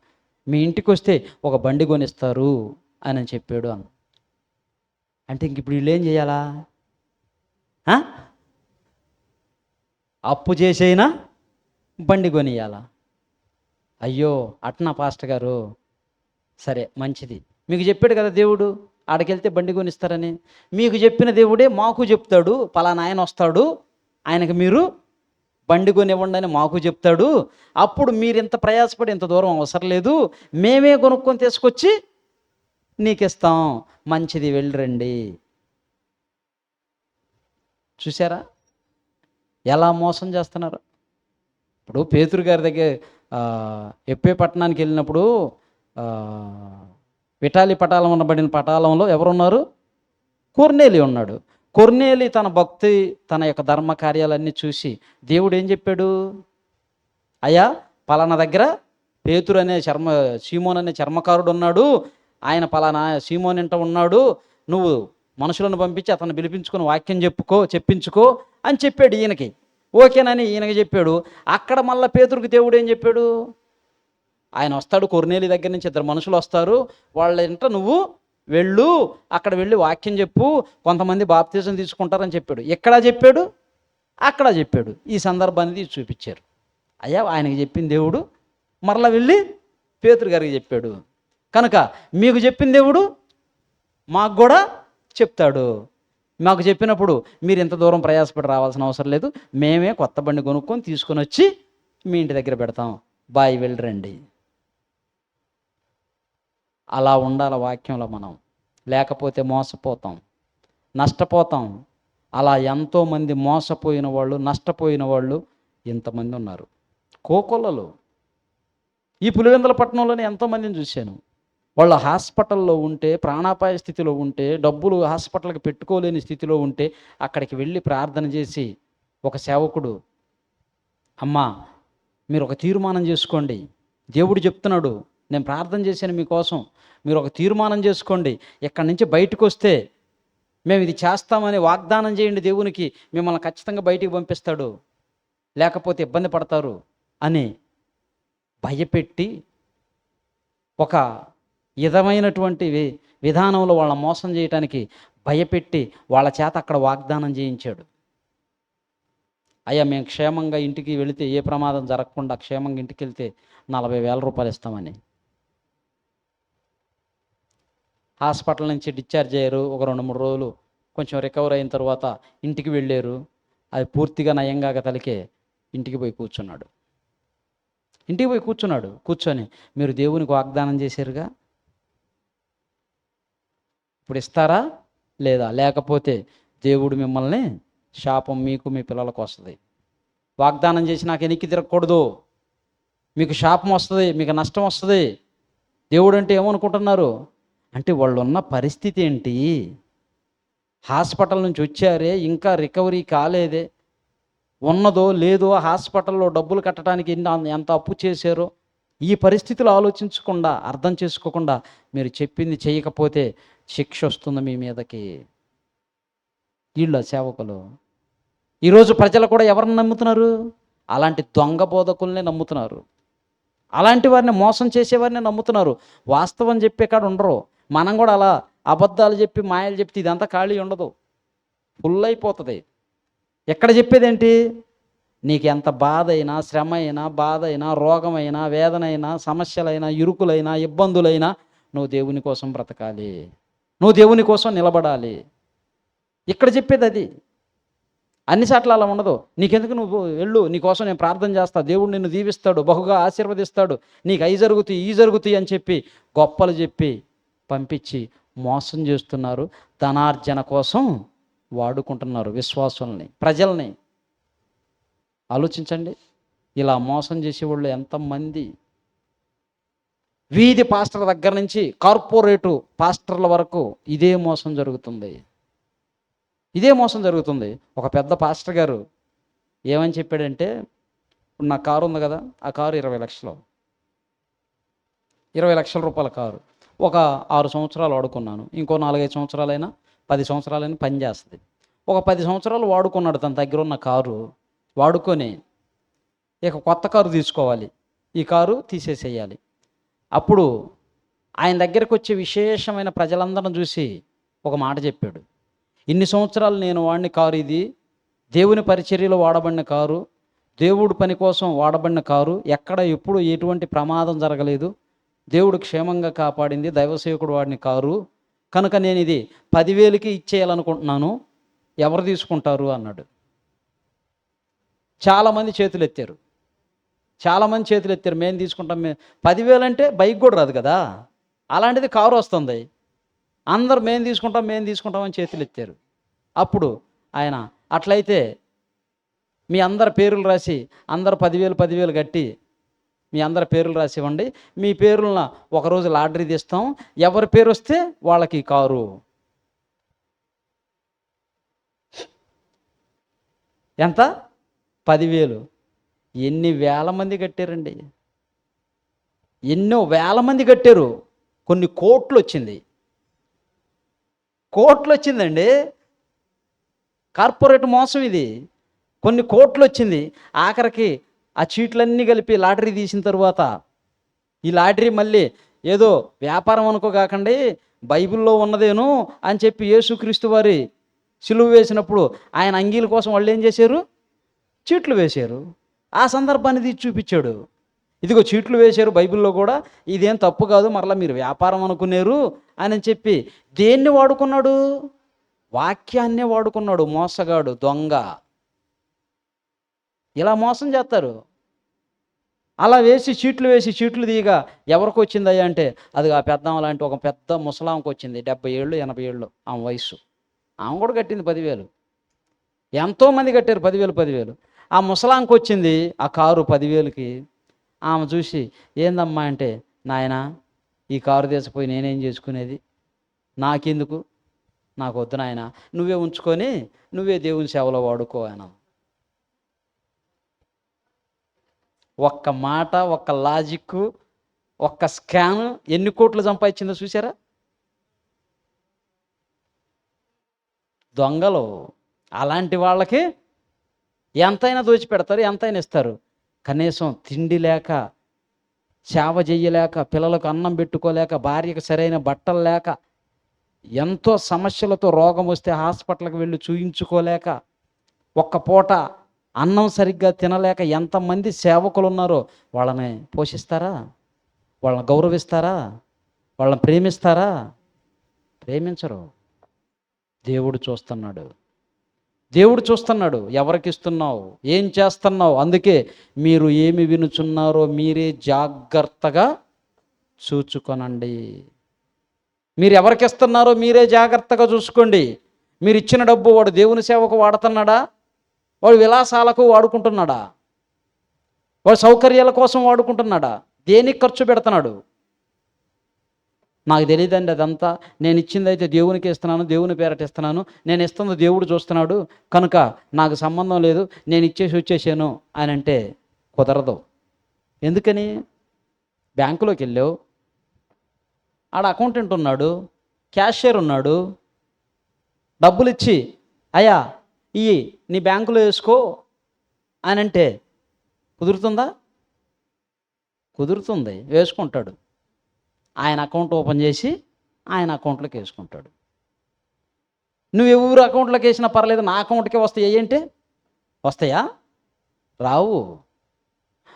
మీ ఇంటికి వస్తే ఒక బండి కొనిస్తారు అని చెప్పాడు అన్న. అంటే ఇంక ఇప్పుడు వీళ్ళు ఏం చేయాలా? అప్పు చేసైనా బండి కొనియాలా? అయ్యో అట్నా పాస్టర్ గారు, సరే మంచిది, మీకు చెప్పాడు కదా దేవుడు ఆడకెళ్తే బండి కొనిస్తారని. మీకు చెప్పిన దేవుడే మాకు చెప్తాడు, పలానా ఆయన వస్తాడు, ఆయనకు మీరు బండి కొనివ్వండి అని మాకు చెప్తాడు. అప్పుడు మీరు ఇంత ప్రయాసపడి ఇంత దూరం అవసరం లేదు, మేమే కొనుక్కొని తీసుకొచ్చి నీకు ఇస్తాం, మంచిది వెళ్ళిరండి. చూసారా ఎలా మోసం చేస్తున్నారు? ఇప్పుడు పేతురు గారి దగ్గర ఎప్పే పట్టణానికి వెళ్ళినప్పుడు విటాలి పటాలం అనబడిన పటాలంలో ఎవరున్నారు? కొర్నేలి ఉన్నాడు. కొర్నేలి తన భక్తి, తన యొక్క ధర్మ కార్యాలన్నీ చూసి దేవుడు ఏం చెప్పాడు? అయ్యా పలానా దగ్గర పేతురు అనే సీమోన్ అనే చర్మకారుడు ఉన్నాడు, ఆయన పలానా సీమోన్ ఇంట ఉన్నాడు, నువ్వు మనుషులను పంపించి అతను పిలిపించుకొని వాక్యం చెప్పించుకో అని చెప్పాడు ఈయనకి. ఓకేనని ఈయనకి చెప్పాడు. అక్కడ మళ్ళీ పేతురుకి దేవుడు ఏం చెప్పాడు? ఆయన వస్తాడు, కొర్నేలి దగ్గర నుంచి 2 మనుషులు వస్తారు, వాళ్ళ ఇంట నువ్వు వెళ్ళు, అక్కడ వెళ్ళి వాక్యం చెప్పు, కొంతమంది బాప్తిజం తీసుకుంటారని చెప్పాడు. ఎక్కడా చెప్పాడు, అక్కడ చెప్పాడు. ఈ సందర్భాన్ని తీసి చూపించారు. అయ్యా ఆయనకి చెప్పిన దేవుడు మరలా వెళ్ళి పేతురు గారికి చెప్పాడు. కనుక మీకు చెప్పిన దేవుడు మాకు కూడా చెప్తాడు. మాకు చెప్పినప్పుడు మీరు ఇంత దూరం ప్రయాసపడి రావాల్సిన అవసరం లేదు, మేమే కొత్త బండి కొనుక్కొని తీసుకొని వచ్చి మీ ఇంటి దగ్గర పెడతాం, బాయ్ వెళ్ళిరండి. అలా ఉండాలి వాక్యంలో మనం, లేకపోతే మోసపోతాం, నష్టపోతాం. అలా ఎంతోమంది మోసపోయిన వాళ్ళు, నష్టపోయిన వాళ్ళు ఇంతమంది ఉన్నారు. కోకొల్లలు ఈ పులివెందుల పట్టణంలోనే ఎంతోమందిని చూశాను. వాళ్ళు హాస్పిటల్లో ఉంటే, ప్రాణాపాయ స్థితిలో ఉంటే, డబ్బులు హాస్పిటల్కి పెట్టుకోలేని స్థితిలో ఉంటే అక్కడికి వెళ్ళి ప్రార్థన చేసి ఒక సేవకుడు, అమ్మా మీరు ఒక తీర్మానం చేసుకోండి, దేవుడు చెప్తున్నాడు, నేను ప్రార్థన చేశాను మీకోసం, మీరు ఒక తీర్మానం చేసుకోండి, ఇక్కడి నుంచి బయటకు వస్తే మేము ఇది చేస్తామని వాగ్దానం చేయండి దేవునికి, మిమ్మల్ని ఖచ్చితంగా బయటికి పంపిస్తాడు, లేకపోతే ఇబ్బంది పడతారు అని భయపెట్టి ఒక విధమైనటువంటి విధానంలో వాళ్ళ మోసం చేయటానికి భయపెట్టి వాళ్ళ చేత అక్కడ వాగ్దానం చేయించాడు. అయ్యా మేము క్షేమంగా ఇంటికి వెళితే, ఏ ప్రమాదం జరగకుండా క్షేమంగా ఇంటికి వెళ్తే 40,000 రూపాయలు ఇస్తామని. హాస్పిటల్ నుంచి డిశ్చార్జ్ అయ్యారు. ఒక 2-3 రోజులు కొంచెం రికవర్ అయిన తర్వాత ఇంటికి వెళ్ళారు. అది పూర్తిగా నయంగా తలికే ఇంటికి పోయి కూర్చున్నాడు. ఇంటికి పోయి కూర్చున్నాడు. కూర్చొని మీరు దేవునికి వాగ్దానం చేశారుగా, ఇప్పుడు ఇస్తారా లేదా? లేకపోతే దేవుడు మిమ్మల్ని శాపం మీకు మీ పిల్లలకు వస్తుంది. వాగ్దానం చేసి నాకు వెనక్కి తిరగకూడదు, మీకు శాపం వస్తుంది, మీకు నష్టం వస్తుంది. దేవుడు అంటే ఏమనుకుంటున్నారు అంటే వాళ్ళు ఉన్న పరిస్థితి ఏంటి? హాస్పిటల్ నుంచి వచ్చారే, ఇంకా రికవరీ కాలేదే, ఉన్నదో లేదో, హాస్పిటల్లో డబ్బులు కట్టడానికి ఎంత అప్పు చేశారో, ఈ పరిస్థితులు ఆలోచించకుండా, అర్థం చేసుకోకుండా మీరు చెప్పింది చేయకపోతే శిక్ష వస్తుంది మీ మీదకి. వీళ్ళ సేవకులు ఈరోజు ప్రజలు కూడా ఎవరిని నమ్ముతున్నారు? అలాంటి దొంగ బోధకుల్నే నమ్ముతున్నారు. అలాంటి వారిని, మోసం చేసేవారిని నమ్ముతున్నారు. వాస్తవం చెప్పే కాడ ఉండరు. మనం కూడా అలా అబద్ధాలు చెప్పి మాయలు చెప్తే ఇదంతా ఖాళీ ఉండదు, ఫుల్ అయిపోతుంది. ఎక్కడ చెప్పేదేంటి? నీకు ఎంత బాధ అయినా, శ్రమ అయినా, బాధ అయినా, రోగమైనా, వేదనైనా, సమస్యలైనా, ఇరుకులైనా, ఇబ్బందులైనా నువ్వు దేవుని కోసం బ్రతకాలి, నువ్వు దేవుని కోసం నిలబడాలి. ఇక్కడ చెప్పేది అది. అన్నిసార్లు అలా ఉండదు. నీకెందుకు, నువ్వు వెళ్ళు, నీకోసం నేను ప్రార్థన చేస్తా, దేవుడు నిన్ను దీవిస్తాడు, బహుగా ఆశీర్వదిస్తాడు, నీకు అవి జరుగుతాయి ఈ జరుగుతాయి అని చెప్పి గొప్పలు చెప్పి పంపించి మోసం చేస్తున్నారు. ధనార్జన కోసం వాడుకుంటున్నారు విశ్వాసుల్ని, ప్రజల్ని. ఆలోచించండి, ఇలా మోసం చేసేవాళ్ళు ఎంతమంది. వీధి పాస్టర్ దగ్గర నుంచి కార్పొరేటు పాస్టర్ల వరకు ఇదే మోసం జరుగుతుంది, ఇదే మోసం జరుగుతుంది. ఒక పెద్ద పాస్టర్ గారు ఏమని చెప్పాడంటే, ఇప్పుడు నా కారు ఉంది కదా, ఆ కారు 20 లక్షలు, 20 లక్షల రూపాయల కారు. ఒక 6 సంవత్సరాలు వాడుకున్నాను, ఇంకో 4-5 సంవత్సరాలైనా 10 సంవత్సరాలైనా పని చేస్తుంది. ఒక 10 సంవత్సరాలు వాడుకున్నాడు తన దగ్గర ఉన్న కారు. వాడుకొని ఇక కొత్త కారు తీసుకోవాలి, ఈ కారు తీసేసేయాలి. అప్పుడు ఆయన దగ్గరకు వచ్చే విశేషమైన ప్రజలందరిని చూసి ఒక మాట చెప్పాడు. ఇన్ని సంవత్సరాలు నేను వాడిన కారు ఇది, దేవుని పరిచర్యలో వాడబడిన కారు, దేవుడు పని కోసం వాడబడిన కారు, ఎక్కడ ఎప్పుడు ఎటువంటి ప్రమాదం జరగలేదు, దేవుడు క్షేమంగా కాపాడింది దైవసేవకుడు వాడిన కారు, కనుక నేను ఇది 10,000కి ఇచ్చేయాలనుకుంటున్నాను, ఎవరు తీసుకుంటారు అన్నాడు. చాలామంది చేతులు ఎత్తారు, మేము తీసుకుంటాం. 10,000 అంటే బైక్ కూడా రాదు కదా, అలాంటిది కారు వస్తుంది, అందరు మేము తీసుకుంటాం అని చేతులు ఎత్తారు. అప్పుడు ఆయన, అట్లయితే మీ అందరి పేర్లు రాసి, అందరు 10,000 కట్టి మీ అందరి పేర్లు రాసి ఇవ్వండి, మీ పేర్లను ఒకరోజు లాటరీ తీస్తాం, ఎవరి పేరు వస్తే వాళ్ళకి కారు. ఎంత? 10,000. ఎన్ని వేల మంది కట్టారండి, ఎన్నో వేల మంది కట్టారు. కొన్ని కోట్లు వచ్చిందండి. కార్పొరేట్ మోసం ఇది. కొన్ని కోట్లు వచ్చింది. ఆఖరికి ఆ చీట్లన్నీ కలిపి లాటరీ తీసిన తర్వాత, ఈ లాటరీ మళ్ళీ ఏదో వ్యాపారం అనుకోకాకండి, బైబిల్లో ఉన్నదేను అని చెప్పి యేసుక్రీస్తు వారి సిలువ వేసినప్పుడు ఆయన అంగీల కోసం వాళ్ళు ఏం చేశారు? చీట్లు వేశారు. ఆ సందర్భాన్ని తీసి చూపించాడు. ఇదిగో చీట్లు వేశారు బైబిల్లో కూడా, ఇదేం తప్పు కాదు, మరలా మీరు వ్యాపారం అనుకున్నారు అని చెప్పి దేన్ని వాడుకున్నాడు? వాక్యాన్నే వాడుకున్నాడు. మోసగాడు, దొంగ. ఇలా మోసం చేస్తారు. అలా చీట్లు తీయగా ఎవరికి వచ్చిందయ్యా అంటే, అది ఆ పెద్దామ లాంటి ఒక పెద్ద ముసలాంకి వచ్చింది, 70 ఏళ్ళు 80 ఏళ్ళు ఆమె వయసు. ఆమె కూడా కట్టింది 10,000. ఎంతోమంది కట్టారు 10,000. ఆ ముసలాంకి వచ్చింది ఆ కారు 10,000కి. ఆమె చూసి, ఏందమ్మా అంటే, నాయనా ఈ కారు తీసిపోయి నేనేం చేసుకునేది, నాకెందుకు, నాకు వద్దు నాయన, నువ్వే ఉంచుకొని నువ్వే దేవుని సేవలో వాడుకో ఆయన. ఒక్క మాట, ఒక్క లాజిక్, ఒక్క స్కాన్ ఎన్ని కోట్లు సంపాదించిందో చూసారా? దొంగలు. అలాంటి వాళ్ళకి ఎంతైనా దోచిపెడతారు, ఎంతైనా ఇస్తారు. కనీసం తిండి లేక, సేవ చెయ్యలేక, పిల్లలకు అన్నం పెట్టుకోలేక, భార్యకు సరైన బట్టలు లేక, ఎంతో సమస్యలతో రోగం వస్తే హాస్పిటల్కి వెళ్ళి చూయించుకోలేక, ఒక్క పూట అన్నం సరిగ్గా తినలేక ఎంతమంది సేవకులు ఉన్నారో వాళ్ళని పోషిస్తారా? వాళ్ళని గౌరవిస్తారా? వాళ్ళని ప్రేమిస్తారా? ప్రేమించరు. దేవుడు చూస్తున్నాడు. దేవుడు చూస్తున్నాడు ఎవరికి ఇస్తున్నావు, ఏం చేస్తున్నావు. అందుకే మీరు ఏమి వినుచున్నారో మీరే జాగ్రత్తగా చూచుకొనండి. మీరు ఎవరికి ఇస్తున్నారో మీరే జాగ్రత్తగా చూసుకోండి. మీరు ఇచ్చిన డబ్బు వాడు దేవుని సేవకు వాడుతున్నాడా, వాడు విలాసాలకు వాడుకుంటున్నాడా, వాడు సౌకర్యాల కోసం వాడుకుంటున్నాడా, దేనికి ఖర్చు పెడుతున్నాడు? నాకు తెలియదండి అదంతా. నేను ఇచ్చింది అయితే దేవునికి ఇస్తున్నాను, దేవుని పేరట ఇస్తున్నాను, నేను ఇస్తున్నది దేవుడు చూస్తున్నాడు కనుక నాకు సంబంధం లేదు, నేను ఇచ్చేసి వచ్చేసాను అని అంటే కుదరదు. ఎందుకని? బ్యాంకులోకి వెళ్ళావు, ఆడ అకౌంటెంట్ ఉన్నాడు, క్యాషియర్ ఉన్నాడు, డబ్బులు ఇచ్చి అయ్యా ఇయ్యి నీ బ్యాంకులో వేసుకో అని అంటే కుదురుతుందా? కుదురుతుంది, వేసుకుంటాడు. ఆయన అకౌంట్ ఓపెన్ చేసి ఆయన అకౌంట్లోకి వేసుకుంటాడు. నువ్వు ఎవరు అకౌంట్లోకి వేసినా పర్లేదు, నా అకౌంట్కే వస్తాయి అంటే వస్తాయా? రావు.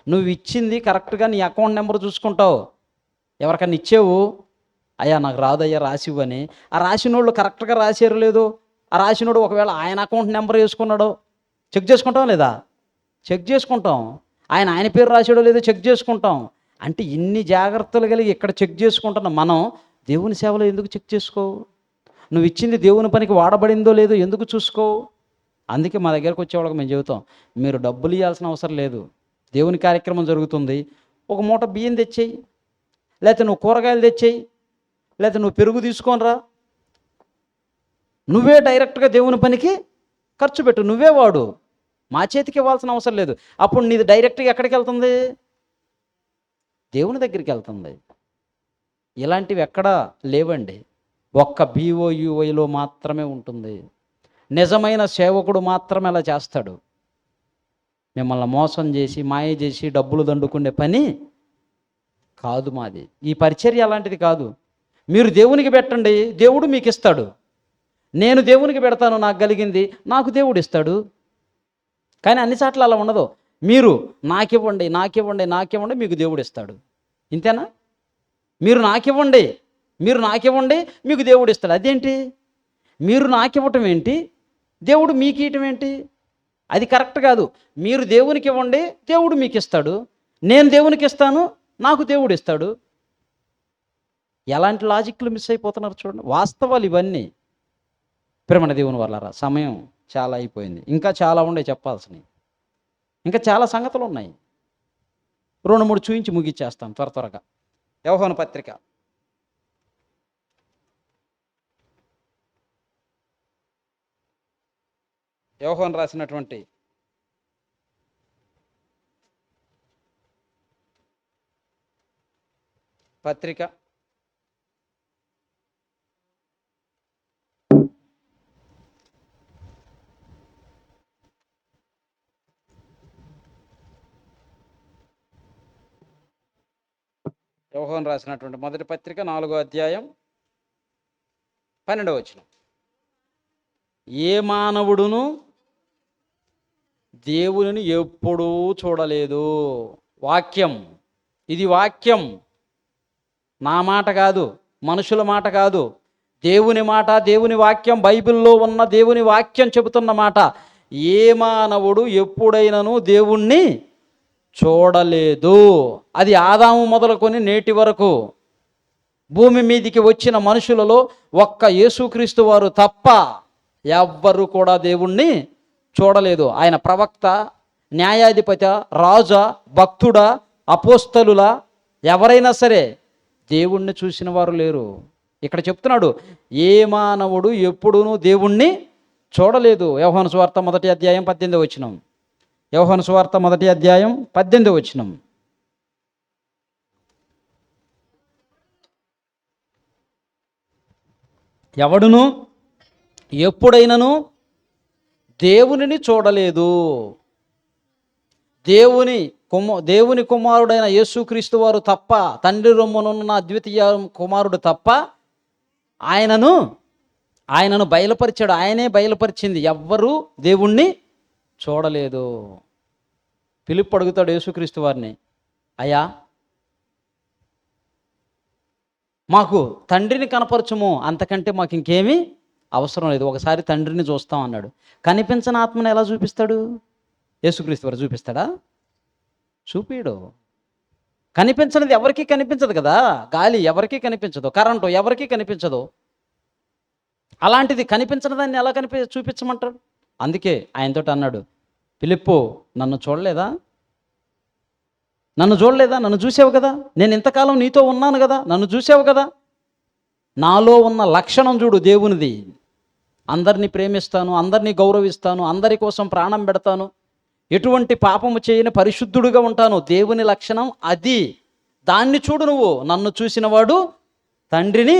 నువ్వు ఇచ్చింది కరెక్ట్గా నీ అకౌంట్ నెంబర్ చూసుకుంటావు. ఎవరికన్నా ఇచ్చేవు, అయ్యా నాకు రాదయ్యా రాసివ్వు అని, ఆ రాసిన వాళ్ళు కరెక్ట్గా రాసారు లేదు, ఆ రాసినోడు ఒకవేళ ఆయన అకౌంట్ నెంబర్ వేసుకున్నాడో చెక్ చేసుకుంటాం లేదా? చెక్ చేసుకుంటాం. ఆయన పేరు రాసాడో లేదో చెక్ చేసుకుంటాం. అంటే ఇన్ని జాగ్రత్తలు కలిగి ఇక్కడ చెక్ చేసుకుంటున్నాం. మనం దేవుని సేవలో ఎందుకు చెక్ చేసుకోవు? నువ్వు ఇచ్చింది దేవుని పనికి వాడబడిందో లేదో ఎందుకు చూసుకోవు? అందుకే మా దగ్గరకు వచ్చేవాళ్ళకి మేము చెబుతాం, మీరు డబ్బులు ఇవ్వాల్సిన అవసరం లేదు. దేవుని కార్యక్రమం జరుగుతుంది, ఒక మూట బియ్యం తెచ్చేయి, లేకపోతే నువ్వు కూరగాయలు తెచ్చేయి, లేకపోతే నువ్వు పెరుగు తీసుకొనిరా, నువ్వే డైరెక్ట్గా దేవుని పనికి ఖర్చు పెట్టు, నువ్వే వాడు. మా చేతికి ఇవ్వాల్సిన అవసరం లేదు. అప్పుడు నీది డైరెక్ట్గా ఎక్కడికి వెళ్తుంది? దేవుని దగ్గరికి వెళ్తుంది. ఇలాంటివి ఎక్కడా లేవండి. ఒక్క BOUIలో మాత్రమే ఉంటుంది. నిజమైన సేవకుడు మాత్రమే అలా చేస్తాడు. మిమ్మల్ని మోసం చేసి మాయ చేసి డబ్బులు దండుకునే పని కాదు మాది. ఈ పరిచర్య అలాంటిది కాదు. మీరు దేవునికి పెట్టండి, దేవుడు మీకు ఇస్తాడు. నేను దేవునికి పెడతాను, నాకు కలిగింది నాకు దేవుడు ఇస్తాడు. కానీ అన్ని చోట్ల అలా ఉండదు. మీరు నాకివ్వండి నాకివ్వండి నాకివ్వండి మీకు దేవుడు ఇస్తాడు. ఇంతేనా? మీరు నాకివ్వండి మీకు దేవుడు ఇస్తాడు. అదేంటి? మీరు నాకివ్వటం ఏంటి, దేవుడు మీకు ఇవ్వటం ఏంటి? అది కరెక్ట్ కాదు. మీరు దేవునికి ఇవ్వండి, దేవుడు మీకు ఇస్తాడు. నేను దేవునికి ఇస్తాను, నాకు దేవుడు ఇస్తాడు. ఎలాంటి లాజిక్లు మిస్ అయిపోతున్నారు చూడండి. వాస్తవాలు ఇవన్నీ. ప్రేమణ దేవుని వల్లరా, సమయం చాలా అయిపోయింది. ఇంకా చాలా ఉండే చెప్పాల్సినవి, ఇంకా చాలా సంగతులు ఉన్నాయి. 2-3 చూయించి ముగిచ్చేస్తాం త్వరగా. యోహాను పత్రిక యోహాను రాసినటువంటి పత్రిక 4వ అధ్యాయం 12వ వచనం. ఏ మానవుడును దేవునిని ఎప్పుడూ చూడలేదు. వాక్యం ఇది, వాక్యం నా మాట కాదు, మనుషుల మాట కాదు, దేవుని మాట, దేవుని వాక్యం, బైబిల్లో ఉన్న దేవుని వాక్యం చెబుతున్న మాట. ఏ మానవుడు ఎప్పుడైనాను దేవుణ్ణి చూడలేదు. అది ఆదాము మొదలుకొని నేటి వరకు భూమి మీదికి వచ్చిన మనుషులలో ఒక్క యేసుక్రీస్తు వారు తప్ప ఎవ్వరు కూడా దేవుణ్ణి చూడలేదు. ఆయన ప్రవక్త, న్యాయాధిపతి, రాజా, భక్తుడా, అపోస్తలులా ఎవరైనా సరే దేవుణ్ణి చూసిన వారు లేరు. ఇక్కడ చెప్తున్నాడు, ఏ మానవుడు ఎప్పుడూనూ దేవుణ్ణి చూడలేదు. యోహాను సువార్త 1వ అధ్యాయం 18వ వచనం. యోహాను సువార్త 1వ అధ్యాయం 18వ వచనం. ఎవడును ఎప్పుడైనను దేవునిని చూడలేదు. దేవుని కుమారుడైన యేసుక్రీస్తు వారు తప్ప, తండ్రి రొమ్మునున్న అద్వితీయ కుమారుడు తప్ప ఆయనను బయలుపరిచాడు. ఆయనే బయలుపరిచింది. ఎవ్వరూ దేవుణ్ణి చూడలేదు. ఫిలిప్పు అడుగుతాడు యేసుక్రీస్తు వారిని, అయ్యా మాకు తండ్రిని కనపరచుము, అంతకంటే మాకు ఇంకేమీ అవసరం లేదు, ఒకసారి తండ్రిని చూస్తాం అన్నాడు. కనిపించని ఆత్మను ఎలా చూపిస్తాడు? యేసుక్రీస్తు వారు చూపిస్తాడా? చూపియడు. కనిపించనిది ఎవరికీ కనిపించదు కదా. గాలి ఎవరికీ కనిపించదు, కరెంటు ఎవరికీ కనిపించదు. అలాంటిది కనిపించని దాన్ని ఎలా చూపించమంటాడు? అందుకే ఆయనతో అన్నాడు, ఫిలిప్పు నన్ను చూడలేదా? నన్ను చూసావు కదా, నేను ఇంతకాలం నీతో ఉన్నాను కదా, నన్ను చూసావు కదా, నాలో ఉన్న లక్షణం చూడు దేవునిది. అందరినీ ప్రేమిస్తాను, అందరినీ గౌరవిస్తాను, అందరి కోసం ప్రాణం పెడతాను, ఎటువంటి పాపము చేయని పరిశుద్ధుడుగా ఉంటాను. దేవుని లక్షణం అది. దాన్ని చూడు నువ్వు. నన్ను చూసినవాడు తండ్రిని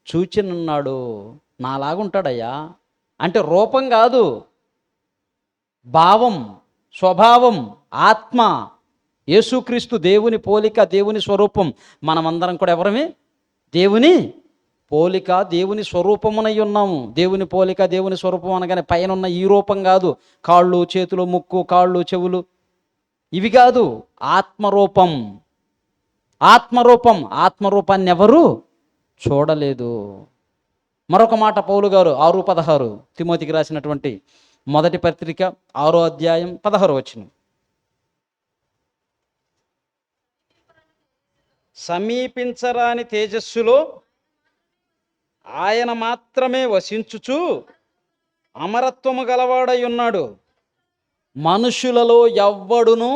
చూచినున్నాడు. నాలాగుంటాడయ్యా అంటే రూపం కాదు, భావం, స్వభావం, ఆత్మ. యేసుక్రీస్తు దేవుని పోలిక, దేవుని స్వరూపం. మనమందరం కూడా ఎవరమే? దేవుని పోలిక, దేవుని స్వరూపమునై ఉన్నాము. దేవుని పోలిక, దేవుని స్వరూపం అనగానే పైన ఉన్న ఈ రూపం కాదు, కాళ్ళు, చేతులు, ముక్కు, కాళ్ళు, చెవులు ఇవి కాదు. ఆత్మరూపం. ఆత్మరూపాన్ని ఎవరు చూడలేదు. మరొక మాట పౌలు గారు 6:16 తిమోతికి రాసినటువంటి మొదటి పత్రిక 6వ అధ్యాయం 16వ వచనం. సమీపించరాని తేజస్సులో ఆయన మాత్రమే వసించుచు అమరత్వము గలవాడై ఉన్నాడు. మనుషులలో ఎవ్వడును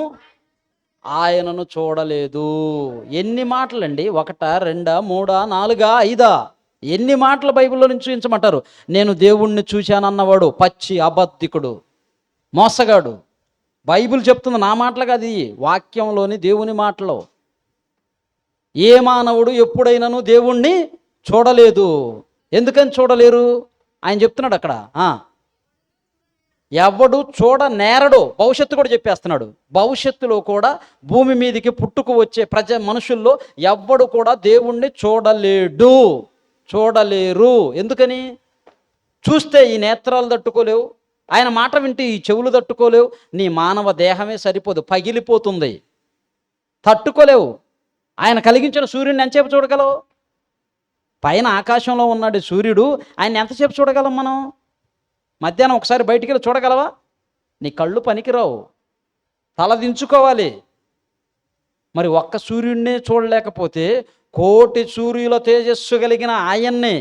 ఆయనను చూడలేదు. ఎన్ని మాటలండి? 1, 2, 3, 4, 5? ఎన్ని మాటలు బైబిల్లో నుంచి చూపించమంటారు? నేను దేవుణ్ణి చూశానన్నవాడు పచ్చి అబద్ధికుడు, మోసగాడు. బైబిల్ చెప్తుంది, నా మాటలు కాదు, ఇది వాక్యంలోని దేవుని మాటలు. ఏ మానవుడు ఎప్పుడైనాను దేవుణ్ణి చూడలేదు. ఎందుకని చూడలేరు? ఆయన చెప్తున్నాడు అక్కడ, ఎవడు చూడనేరడు. భవిష్యత్తు కూడా చెప్పేస్తున్నాడు. భవిష్యత్తులో కూడా భూమి మీదకి పుట్టుకు వచ్చే మనుషుల్లో ఎవ్వడు కూడా దేవుణ్ణి చూడలేరు. ఎందుకని? చూస్తే ఈ నేత్రాలు తట్టుకోలేవు, ఆయన మాట వింటే ఈ చెవులు తట్టుకోలేవు, నీ మానవ దేహమే సరిపోదు, పగిలిపోతుంది, తట్టుకోలేవు. ఆయన కలిగించిన సూర్యుడిని ఎంతసేపు చూడగలవు? పైన ఆకాశంలో ఉన్నాడు సూర్యుడు, ఆయన ఎంతసేపు చూడగలం మనం? మధ్యాహ్నం ఒకసారి బయటికి వెళ్ళి చూడగలవా? నీ కళ్ళు పనికిరావు, తల దించుకోవాలి. మరి ఒక్క సూర్యుడినే చూడలేకపోతే కోటి సూర్యుల తేజస్సు కలిగిన ఆయన్నే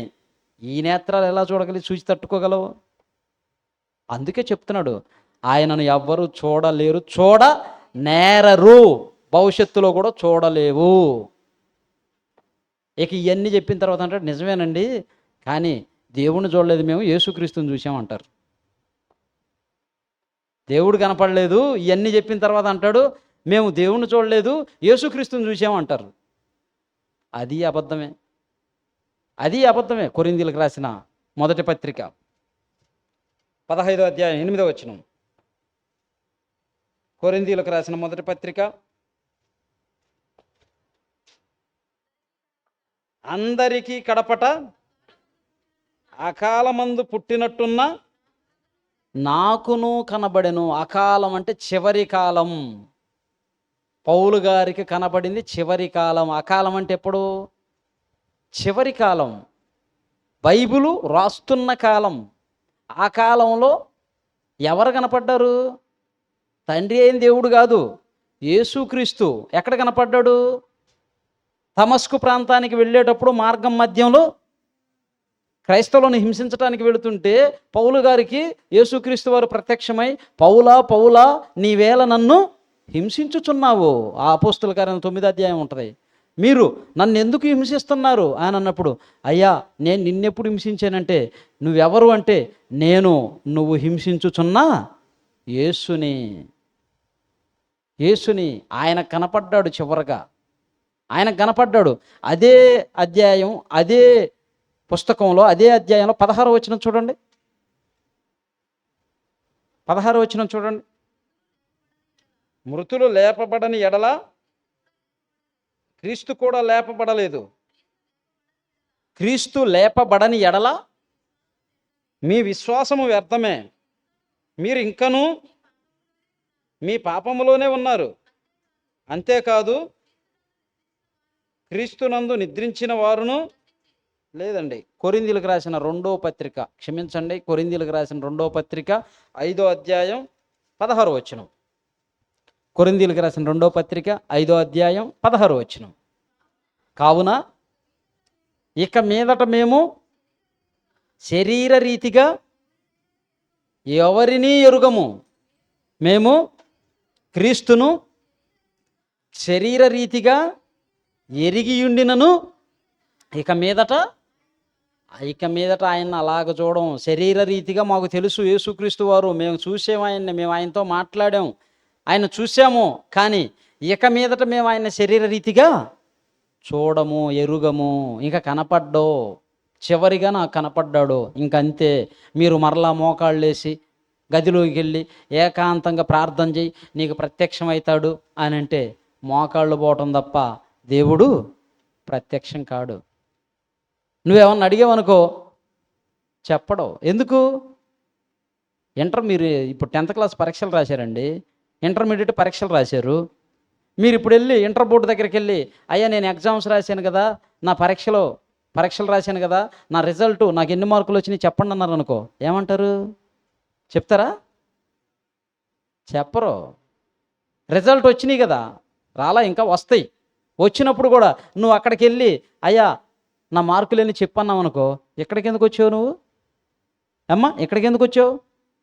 ఈ నేత్రాలు ఎలా చూసి తట్టుకోగలవు? అందుకే చెప్తున్నాడు, ఆయనను ఎవ్వరూ చూడలేరు, చూడనేరరు, భవిష్యత్తులో కూడా చూడలేవు. ఇక ఇవన్నీ చెప్పిన తర్వాత అంటే నిజమేనండి, కానీ దేవుణ్ణి చూడలేదు, మేము యేసుక్రీస్తుని చూసామంటారు. దేవుడు కనపడలేదు ఇవన్నీ చెప్పిన తర్వాత అంటాడు, మేము దేవుణ్ణి చూడలేదు, యేసుక్రీస్తుని చూసామంటారు. అది అబద్ధమే. కొరింథీయులకు రాసిన మొదటి పత్రిక 15వ అధ్యాయం 8వ వచనం. కొరింథీయులకు రాసిన మొదటి పత్రిక, అందరికీ కడపట అకాలమందు పుట్టినట్టున్న నాకును కనబడెను. అకాలం అంటే చివరి కాలం. పౌలు గారికి కనబడింది చివరి కాలం. అకాలం అంటే ఎప్పుడు? చివరి కాలం. బైబిలు రాస్తున్న కాలం. ఆ కాలంలో ఎవరు కనపడ్డారు? తండ్రి అయిన దేవుడు కాదు, యేసుక్రీస్తు. ఎక్కడ కనపడ్డాడు? దమస్కు ప్రాంతానికి వెళ్ళేటప్పుడు మార్గం మధ్యంలో క్రైస్తవులను హింసించడానికి వెళుతుంటే పౌలు గారికి యేసుక్రీస్తు వారు ప్రత్యక్షమై, పౌలా నీవేళ నన్ను హింసించుచున్నావు. ఆ అపోస్తుల కార్యం 9వ అధ్యాయం ఉంటుంది. మీరు నన్ను ఎందుకు హింసిస్తున్నారు అని అన్నప్పుడు, అయ్యా నేను నిన్నెప్పుడు హింసించానంటే, నువ్వెవరు అంటే, నువ్వు హింసించుచున్నా యేసుని. ఆయన కనపడ్డాడు చివరగా, ఆయన కనపడ్డాడు. అదే అధ్యాయం, అదే పుస్తకంలో, అదే అధ్యాయంలో 16వ వచనం చూడండి. 16వ వచనం చూడండి. మృతులు లేపబడని ఎడల క్రీస్తు కూడా లేపబడలేదు. క్రీస్తు లేపబడని ఎడల మీ విశ్వాసము వ్యర్థమే, మీరు ఇంకనూ మీ పాపములోనే ఉన్నారు. అంతేకాదు, క్రీస్తునందు నిద్రించిన వారును లేదండి, కొరింథీయులకు రాసిన 2వ పత్రిక, క్షమించండి, కొరింథీయులకు రాసిన 2వ పత్రిక 5వ అధ్యాయం 16వ వచనం. కొరింథీయులకు రాసిన 2వ పత్రిక 5వ అధ్యాయం 16వ వచనం. కావున ఇక మీదట మేము శరీర రీతిగా ఎవరినీ ఎరుగము, మేము క్రీస్తును శరీర రీతిగా ఎరిగియుండినను ఇక మీదట ఆయన్ని అలాగ చూడం. శరీర రీతిగా మాకు తెలుసు యేసుక్రీస్తు వారు, మేము చూసాము ఆయన్ని, మేము ఆయనతో మాట్లాడాం, ఆయన చూసాము, కానీ ఇక మీదట మేము ఆయన శరీర రీతిగా చూడము, ఎరుగము. ఇంకా కనపడ్డో, చివరిగా నాకు కనపడ్డాడు, ఇంకంతే. మీరు మరలా మోకాళ్ళేసి గదిలోకి వెళ్ళి ఏకాంతంగా ప్రార్థన చేయి, నీకు ప్రత్యక్షమవుతాడు అని అంటే మోకాళ్ళు పోవటం తప్ప దేవుడు ప్రత్యక్షం కాడు. నువ్వేమన్నా అడిగావనుకో చెప్పడం ఎందుకు? మీరు ఇప్పుడు 10th క్లాస్ పరీక్షలు రాశారండి, ఇంటర్మీడియట్ పరీక్షలు రాశారు. మీరు ఇప్పుడు వెళ్ళి ఇంటర్ బోర్డు దగ్గరికి వెళ్ళి, అయ్యా నేను ఎగ్జామ్స్ రాశాను కదా, నా పరీక్షలు రాశాను కదా, నా రిజల్ట్ నాకు ఎన్ని మార్కులు వచ్చినాయి చెప్పండి అన్నారు అనుకో, ఏమంటారు? చెప్తారా? చెప్పరు. రిజల్ట్ వచ్చినాయి కదా, రాలా, ఇంకా వస్తాయి. వచ్చినప్పుడు కూడా నువ్వు అక్కడికి వెళ్ళి, అయ్యా నా మార్కులు ఎన్ని చెప్పన్నావు అనుకో, ఎక్కడికి ఎందుకు వచ్చావు నువ్వు? ఎక్కడికి ఎందుకు వచ్చావు?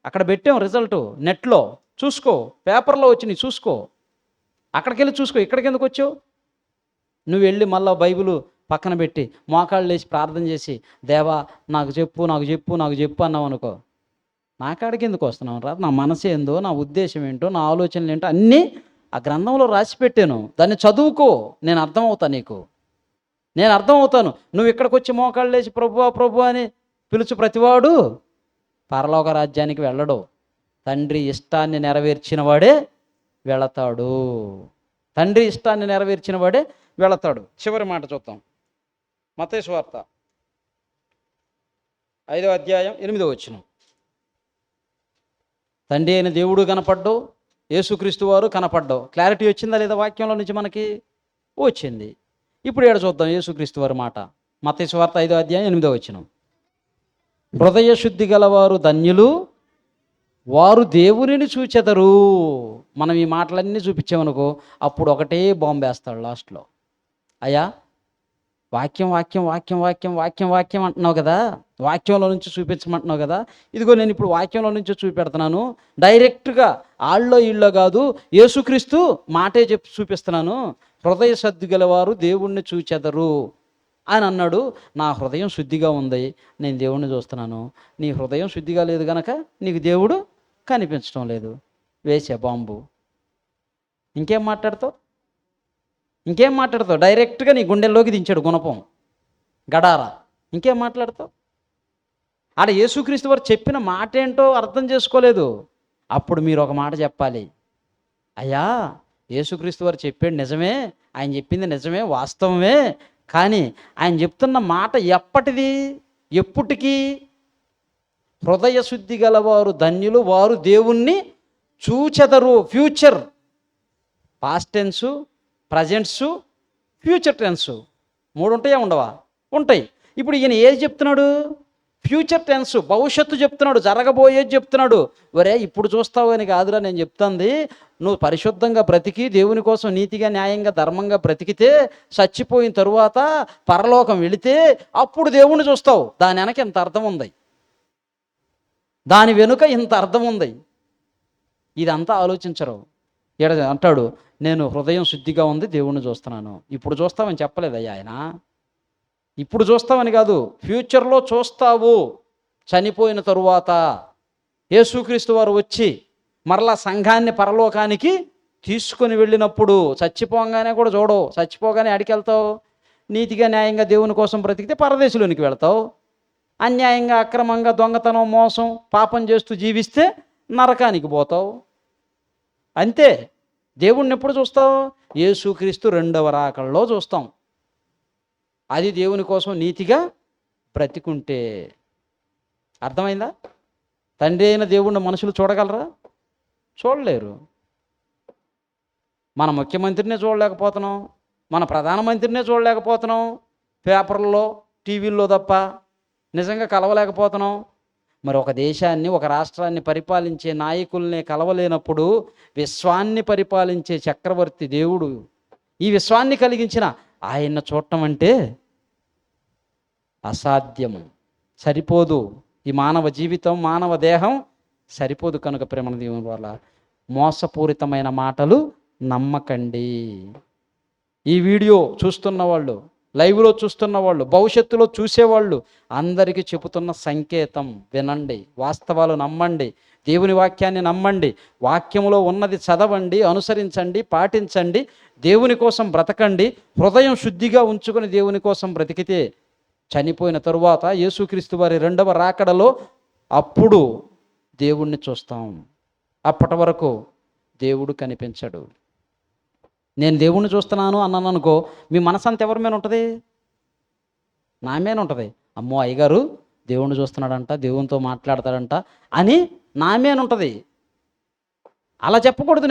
అక్కడ పెట్టాం రిజల్ట్, నెట్లో చూసుకో, పేపర్లో వచ్చినాయి చూసుకో, అక్కడికి వెళ్ళి చూసుకో, ఇక్కడికి ఎందుకు వచ్చావు? నువ్వు వెళ్ళి మళ్ళీ బైబిల్ పక్కన పెట్టి మోకాళ్ళు వేసి ప్రార్థన చేసి, దేవా నాకు చెప్పు అన్నావు అనుకో, నా కాడికి ఎందుకు వస్తున్నావు రా? నా మనసు ఏందో, నా ఉద్దేశం ఏంటో, నా ఆలోచనలు ఏంటో అన్నీ ఆ గ్రంథంలో రాసి పెట్టాను, దాన్ని చదువుకో, నేను అర్థమవుతాను. నువ్వు ఇక్కడికి వచ్చి మోకాళ్ళు వేసి ప్రభు అని పిలుచు ప్రతివాడు పరలోక రాజ్యానికి వెళ్ళడు. తండ్రి ఇష్టాన్ని నెరవేర్చిన వాడే వెళతాడు. చివరి మాట చూద్దాం. మత్తయి సువార్త 5వ అధ్యాయం 8వ వచనం. తండ్రి అయిన దేవుడు కనపడ్డు, యేసుక్రీస్తు వారు కనపడ్డావు. క్లారిటీ వచ్చిందా లేదా? వాక్యంలో నుంచి మనకి వచ్చింది. ఇప్పుడు ఏడ చూద్దాం యేసుక్రీస్తు వారి మాట. మత్తయి సువార్త 5వ అధ్యాయం 8వ వచనం. హృదయ శుద్ధి గలవారు ధన్యులు, వారు దేవునిని చూచెదరు. మనం ఈ మాటలన్నీ చూపించామనుకో, అప్పుడు ఒకటే బాంబు వేస్తాడు లాస్ట్లో. అయ్యా వాక్యం అంటున్నావు కదా, వాక్యంలో నుంచి చూపించమంటున్నావు కదా, ఇదిగో నేను ఇప్పుడు వాక్యంలో నుంచి చూపెడుతున్నాను. డైరెక్ట్గా ఈళ్ళో కాదు, యేసుక్రీస్తు మాటే చెప్పి చూపిస్తున్నాను. హృదయ శుద్ధి గలవారు దేవుణ్ణి చూచెదరు అని అన్నాడు. నా హృదయం శుద్ధిగా ఉంది, నేను దేవుణ్ణి చూస్తున్నాను. నీ హృదయం శుద్ధిగా లేదు గనక నీకు దేవుడు కనిపించడం లేదు. వేసే బాంబు. ఇంకేం మాట్లాడతావు? డైరెక్ట్గా నీ గుండెల్లోకి దించాడు గుణపం, గడారా. ఇంకేం మాట్లాడతావు? ఆడ యేసుక్రీస్తు వారు చెప్పిన మాట ఏంటో అర్థం చేసుకోలేదు. అప్పుడు మీరు ఒక మాట చెప్పాలి, అయ్యా యేసుక్రీస్తు వారు చెప్పాడు నిజమే, ఆయన చెప్పింది నిజమే, వాస్తవమే, కానీ ఆయన చెప్తున్న మాట ఎప్పటిది, ఎప్పుటికి? హృదయ శుద్ధి గలవారు ధన్యులు, వారు దేవుణ్ణి చూచెదరు. Future, past tense, presents, future tense, 3 ఉంటాయా ఉండవా? ఉంటాయి. ఇప్పుడు ఈయన ఏది చెప్తున్నాడు? ఫ్యూచర్ టెన్స్, భవిష్యత్తు చెప్తున్నాడు, జరగబోయేది చెప్తున్నాడు. ఒరే ఇప్పుడు చూస్తావు అని కాదురా నేను చెప్తుంది, నువ్వు పరిశుద్ధంగా బ్రతికి దేవుని కోసం నీతిగా న్యాయంగా ధర్మంగా బ్రతికితే చచ్చిపోయిన తరువాత పరలోకం వెళితే అప్పుడు దేవుణ్ణి చూస్తావు. దాని వెనక ఇంత అర్థం ఉంది, దాని వెనుక ఇంత అర్థం ఉంది. ఇదంతా ఆలోచించరు. ఈడ అంటాడు, నేను హృదయం శుద్ధిగా ఉంది దేవుణ్ణి చూస్తున్నాను. ఇప్పుడు చూస్తామని చెప్పలేదయ్యా ఆయన. ఇప్పుడు చూస్తామని కాదు, ఫ్యూచర్లో చూస్తావు. చనిపోయిన తరువాత యేసుక్రీస్తు వారు వచ్చి మరలా సంఘాన్ని పరలోకానికి తీసుకొని వెళ్ళినప్పుడు చచ్చిపోగానే కూడా చూడవు. చచ్చిపోగానే అడికి వెళ్తావు? నీతిగా న్యాయంగా దేవుని కోసం బ్రతికితే పరదేశంలోనికి వెళ్తావు. అన్యాయంగా అక్రమంగా దొంగతనం మోసం పాపం చేస్తూ జీవిస్తే నరకానికి పోతావు. అంతే. దేవుణ్ణి ఎప్పుడు చూస్తావు? యేసుక్రీస్తు 2వ రాకడలో చూస్తాం. అది దేవుని కోసం నీతిగా బ్రతికుంటే. అర్థమైందా? తండ్రి అయిన దేవుణ్ణి మనుషులు చూడగలరా? చూడలేరు. మన ముఖ్యమంత్రినే చూడలేకపోతున్నాం, మన ప్రధానమంత్రినే చూడలేకపోతున్నాం. పేపర్లో టీవీల్లో తప్ప నిజంగా కలవలేకపోతున్నాం. మరి ఒక దేశాన్ని, ఒక రాష్ట్రాన్ని పరిపాలించే నాయకుల్ని కలవలేనప్పుడు విశ్వాన్ని పరిపాలించే చక్రవర్తి దేవుడు, ఈ విశ్వాన్ని కలిగించిన ఆయన్ని చూడటం అంటే అసాధ్యము, సరిపోదు. ఈ మానవ జీవితం, మానవ దేహం సరిపోదు. కనుక ప్రేమ దేవుని వల్ల మోసపూరితమైన మాటలు నమ్మకండి. ఈ వీడియో చూస్తున్న వాళ్ళు, లైవ్లో చూస్తున్న వాళ్ళు, భవిష్యత్తులో చూసేవాళ్ళు అందరికీ చెబుతున్న సంకేతం వినండి, వాస్తవాలు నమ్మండి, దేవుని వాక్యాన్ని నమ్మండి, వాక్యంలో ఉన్నది చదవండి, అనుసరించండి, పాటించండి, దేవుని కోసం బ్రతకండి. హృదయం శుద్ధిగా ఉంచుకొని దేవుని కోసం బ్రతికితే చనిపోయిన తరువాత యేసుక్రీస్తు వారి రెండవ రాకడలో అప్పుడు దేవుణ్ణి చూస్తాం. అప్పటి వరకు దేవుడు కనిపించడు. నేను దేవుణ్ణి చూస్తున్నాను అన్నాను అనుకో, మీ మనసంతా ఎవరి మీద ఉంటుంది? నా మీద ఉంటుంది. అమ్మో అయ్యగారు దేవుణ్ణి చూస్తున్నాడంట, దేవునితో మాట్లాడతాడంట అని నా మీద ఉంటుంది. అలా చెప్పకూడదు.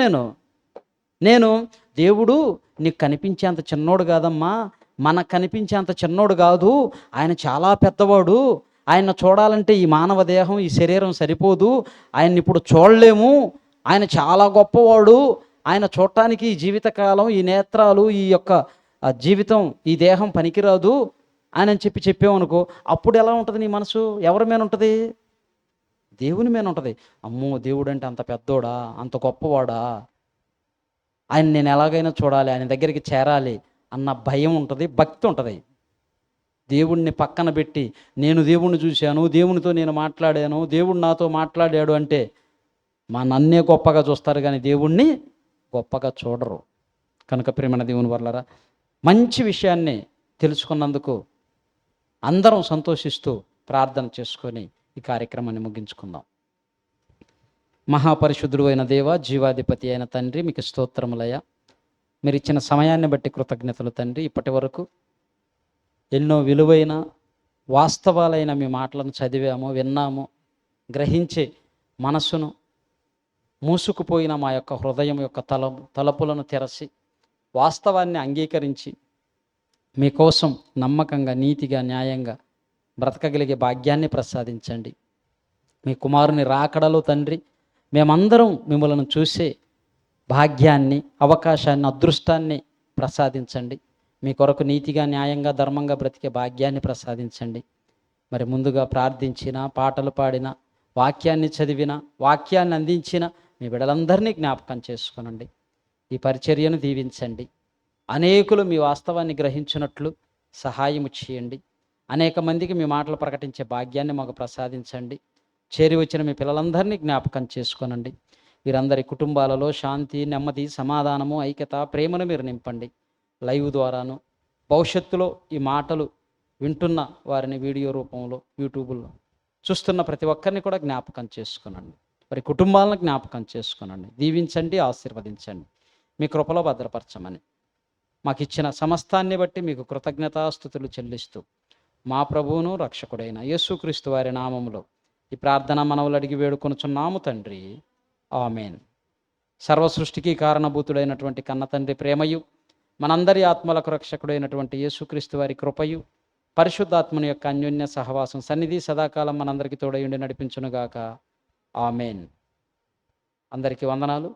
నేను దేవుడు నీకు కనిపించేంత చిన్నోడు కాదమ్మా, మనకు కనిపించేంత చిన్నోడు కాదు, ఆయన చాలా పెద్దవాడు, ఆయన చూడాలంటే ఈ మానవ దేహం, ఈ శరీరం సరిపోదు, ఆయన్ని ఇప్పుడు చూడలేము, ఆయన చాలా గొప్పవాడు, ఆయన చూడటానికి ఈ జీవితకాలం, ఈ నేత్రాలు, ఈ యొక్క జీవితం, ఈ దేహం పనికిరాదు అని చెప్పామనుకో, అప్పుడు ఎలా ఉంటుంది నీ మనసు? ఎవరి మీద ఉంటుంది? దేవుని మీద ఉంటుంది. అమ్మో దేవుడు అంటే అంత పెద్దోడా, అంత గొప్పవాడా, ఆయన నేను ఎలాగైనా చూడాలి, ఆయన దగ్గరికి చేరాలి అన్న భయం ఉంటుంది, భక్తి ఉంటుంది. దేవుణ్ణి పక్కన పెట్టి నేను దేవుణ్ణి చూశాను, దేవునితో నేను మాట్లాడాను, దేవుడు నాతో మాట్లాడాడు అంటే మా నన్నే గొప్పగా చూస్తారు కానీ దేవుణ్ణి గొప్పగా చూడరు. కనుక ప్రియమైన దేవుని వల్లరా మంచి విషయాన్ని తెలుసుకున్నందుకు అందరం సంతోషిస్తూ ప్రార్థన చేసుకొని ఈ కార్యక్రమాన్ని ముగించుకుందాం. మహాపరిశుద్ధుడు అయిన దేవ, జీవాధిపతి అయిన తండ్రి, మీకు స్తోత్రములయ్యా. మీరు ఇచ్చిన సమయాన్ని బట్టి కృతజ్ఞతలు తండ్రి. ఇప్పటి వరకు ఎన్నో విలువైన వాస్తవాలైన మీ మాటలను చదివాము, విన్నాము. గ్రహించే మనస్సును, మూసుకుపోయిన మా యొక్క హృదయం యొక్క తలుపులను తెరచి వాస్తవాన్ని అంగీకరించి మీకోసం నమ్మకంగా, నీతిగా, న్యాయంగా బ్రతకగలిగే భాగ్యాన్ని ప్రసాదించండి. మీ కుమారుని రాకడలో తండ్రి మేమందరం మిమ్మల్ని చూసే భాగ్యాన్ని, అవకాశాన్ని, అదృష్టాన్ని ప్రసాదించండి. మీ కొరకు నీతిగా, న్యాయంగా, ధర్మంగా బ్రతికే భాగ్యాన్ని ప్రసాదించండి. మరి ముందుగా ప్రార్థించిన, పాటలు పాడిన, వాక్యాన్ని చదివిన, వాక్యాన్ని అందించిన మీ బిడ్డలందరినీ జ్ఞాపకం చేసుకొనండి. ఈ పరిచర్యను దీవించండి. అనేకులు మీ వాస్తవాన్ని గ్రహించినట్లు సహాయము చేయండి. అనేక మందికి మీ మాటలు ప్రకటించే భాగ్యాన్ని మాకు ప్రసాదించండి. చేరి వచ్చిన మీ పిల్లలందరినీ జ్ఞాపకం చేసుకోనండి. వీరందరి కుటుంబాలలో శాంతి, నెమ్మది, సమాధానము, ఐక్యత, ప్రేమను మీరు నింపండి. లైవ్ ద్వారాను, భవిష్యత్తులో ఈ మాటలు వింటున్న వారిని వీడియో రూపంలో యూట్యూబ్లో చూస్తున్న ప్రతి ఒక్కరిని కూడా జ్ఞాపకం చేసుకునండి. మరి కుటుంబాలను జ్ఞాపకం చేసుకునండి. దీవించండి, ఆశీర్వదించండి. మీ కృపలో భద్రపరచమని మాకు ఇచ్చిన సమస్తాన్ని బట్టి మీకు కృతజ్ఞతాస్తుతులు చెల్లిస్తూ మా ప్రభువును రక్షకుడైన యేసుక్రీస్తు వారి నామములో ఈ ప్రార్థన మనవులు అడిగి వేడుకొనుచున్నాము తండ్రి. ఆమేన్. సర్వసృష్టికి కారణభూతుడైనటువంటి కన్న తండ్రి ప్రేమయు, మనందరి ఆత్మలకు రక్షకుడైనటువంటి యేసుక్రీస్తు వారి కృపయు, పరిశుద్ధాత్మని యొక్క అన్యోన్య సహవాసం, సన్నిధి సదాకాలం మనందరికీ తోడయుండి నడిపించునుగాక. ఆమేన్. అందరికీ వందనాలు.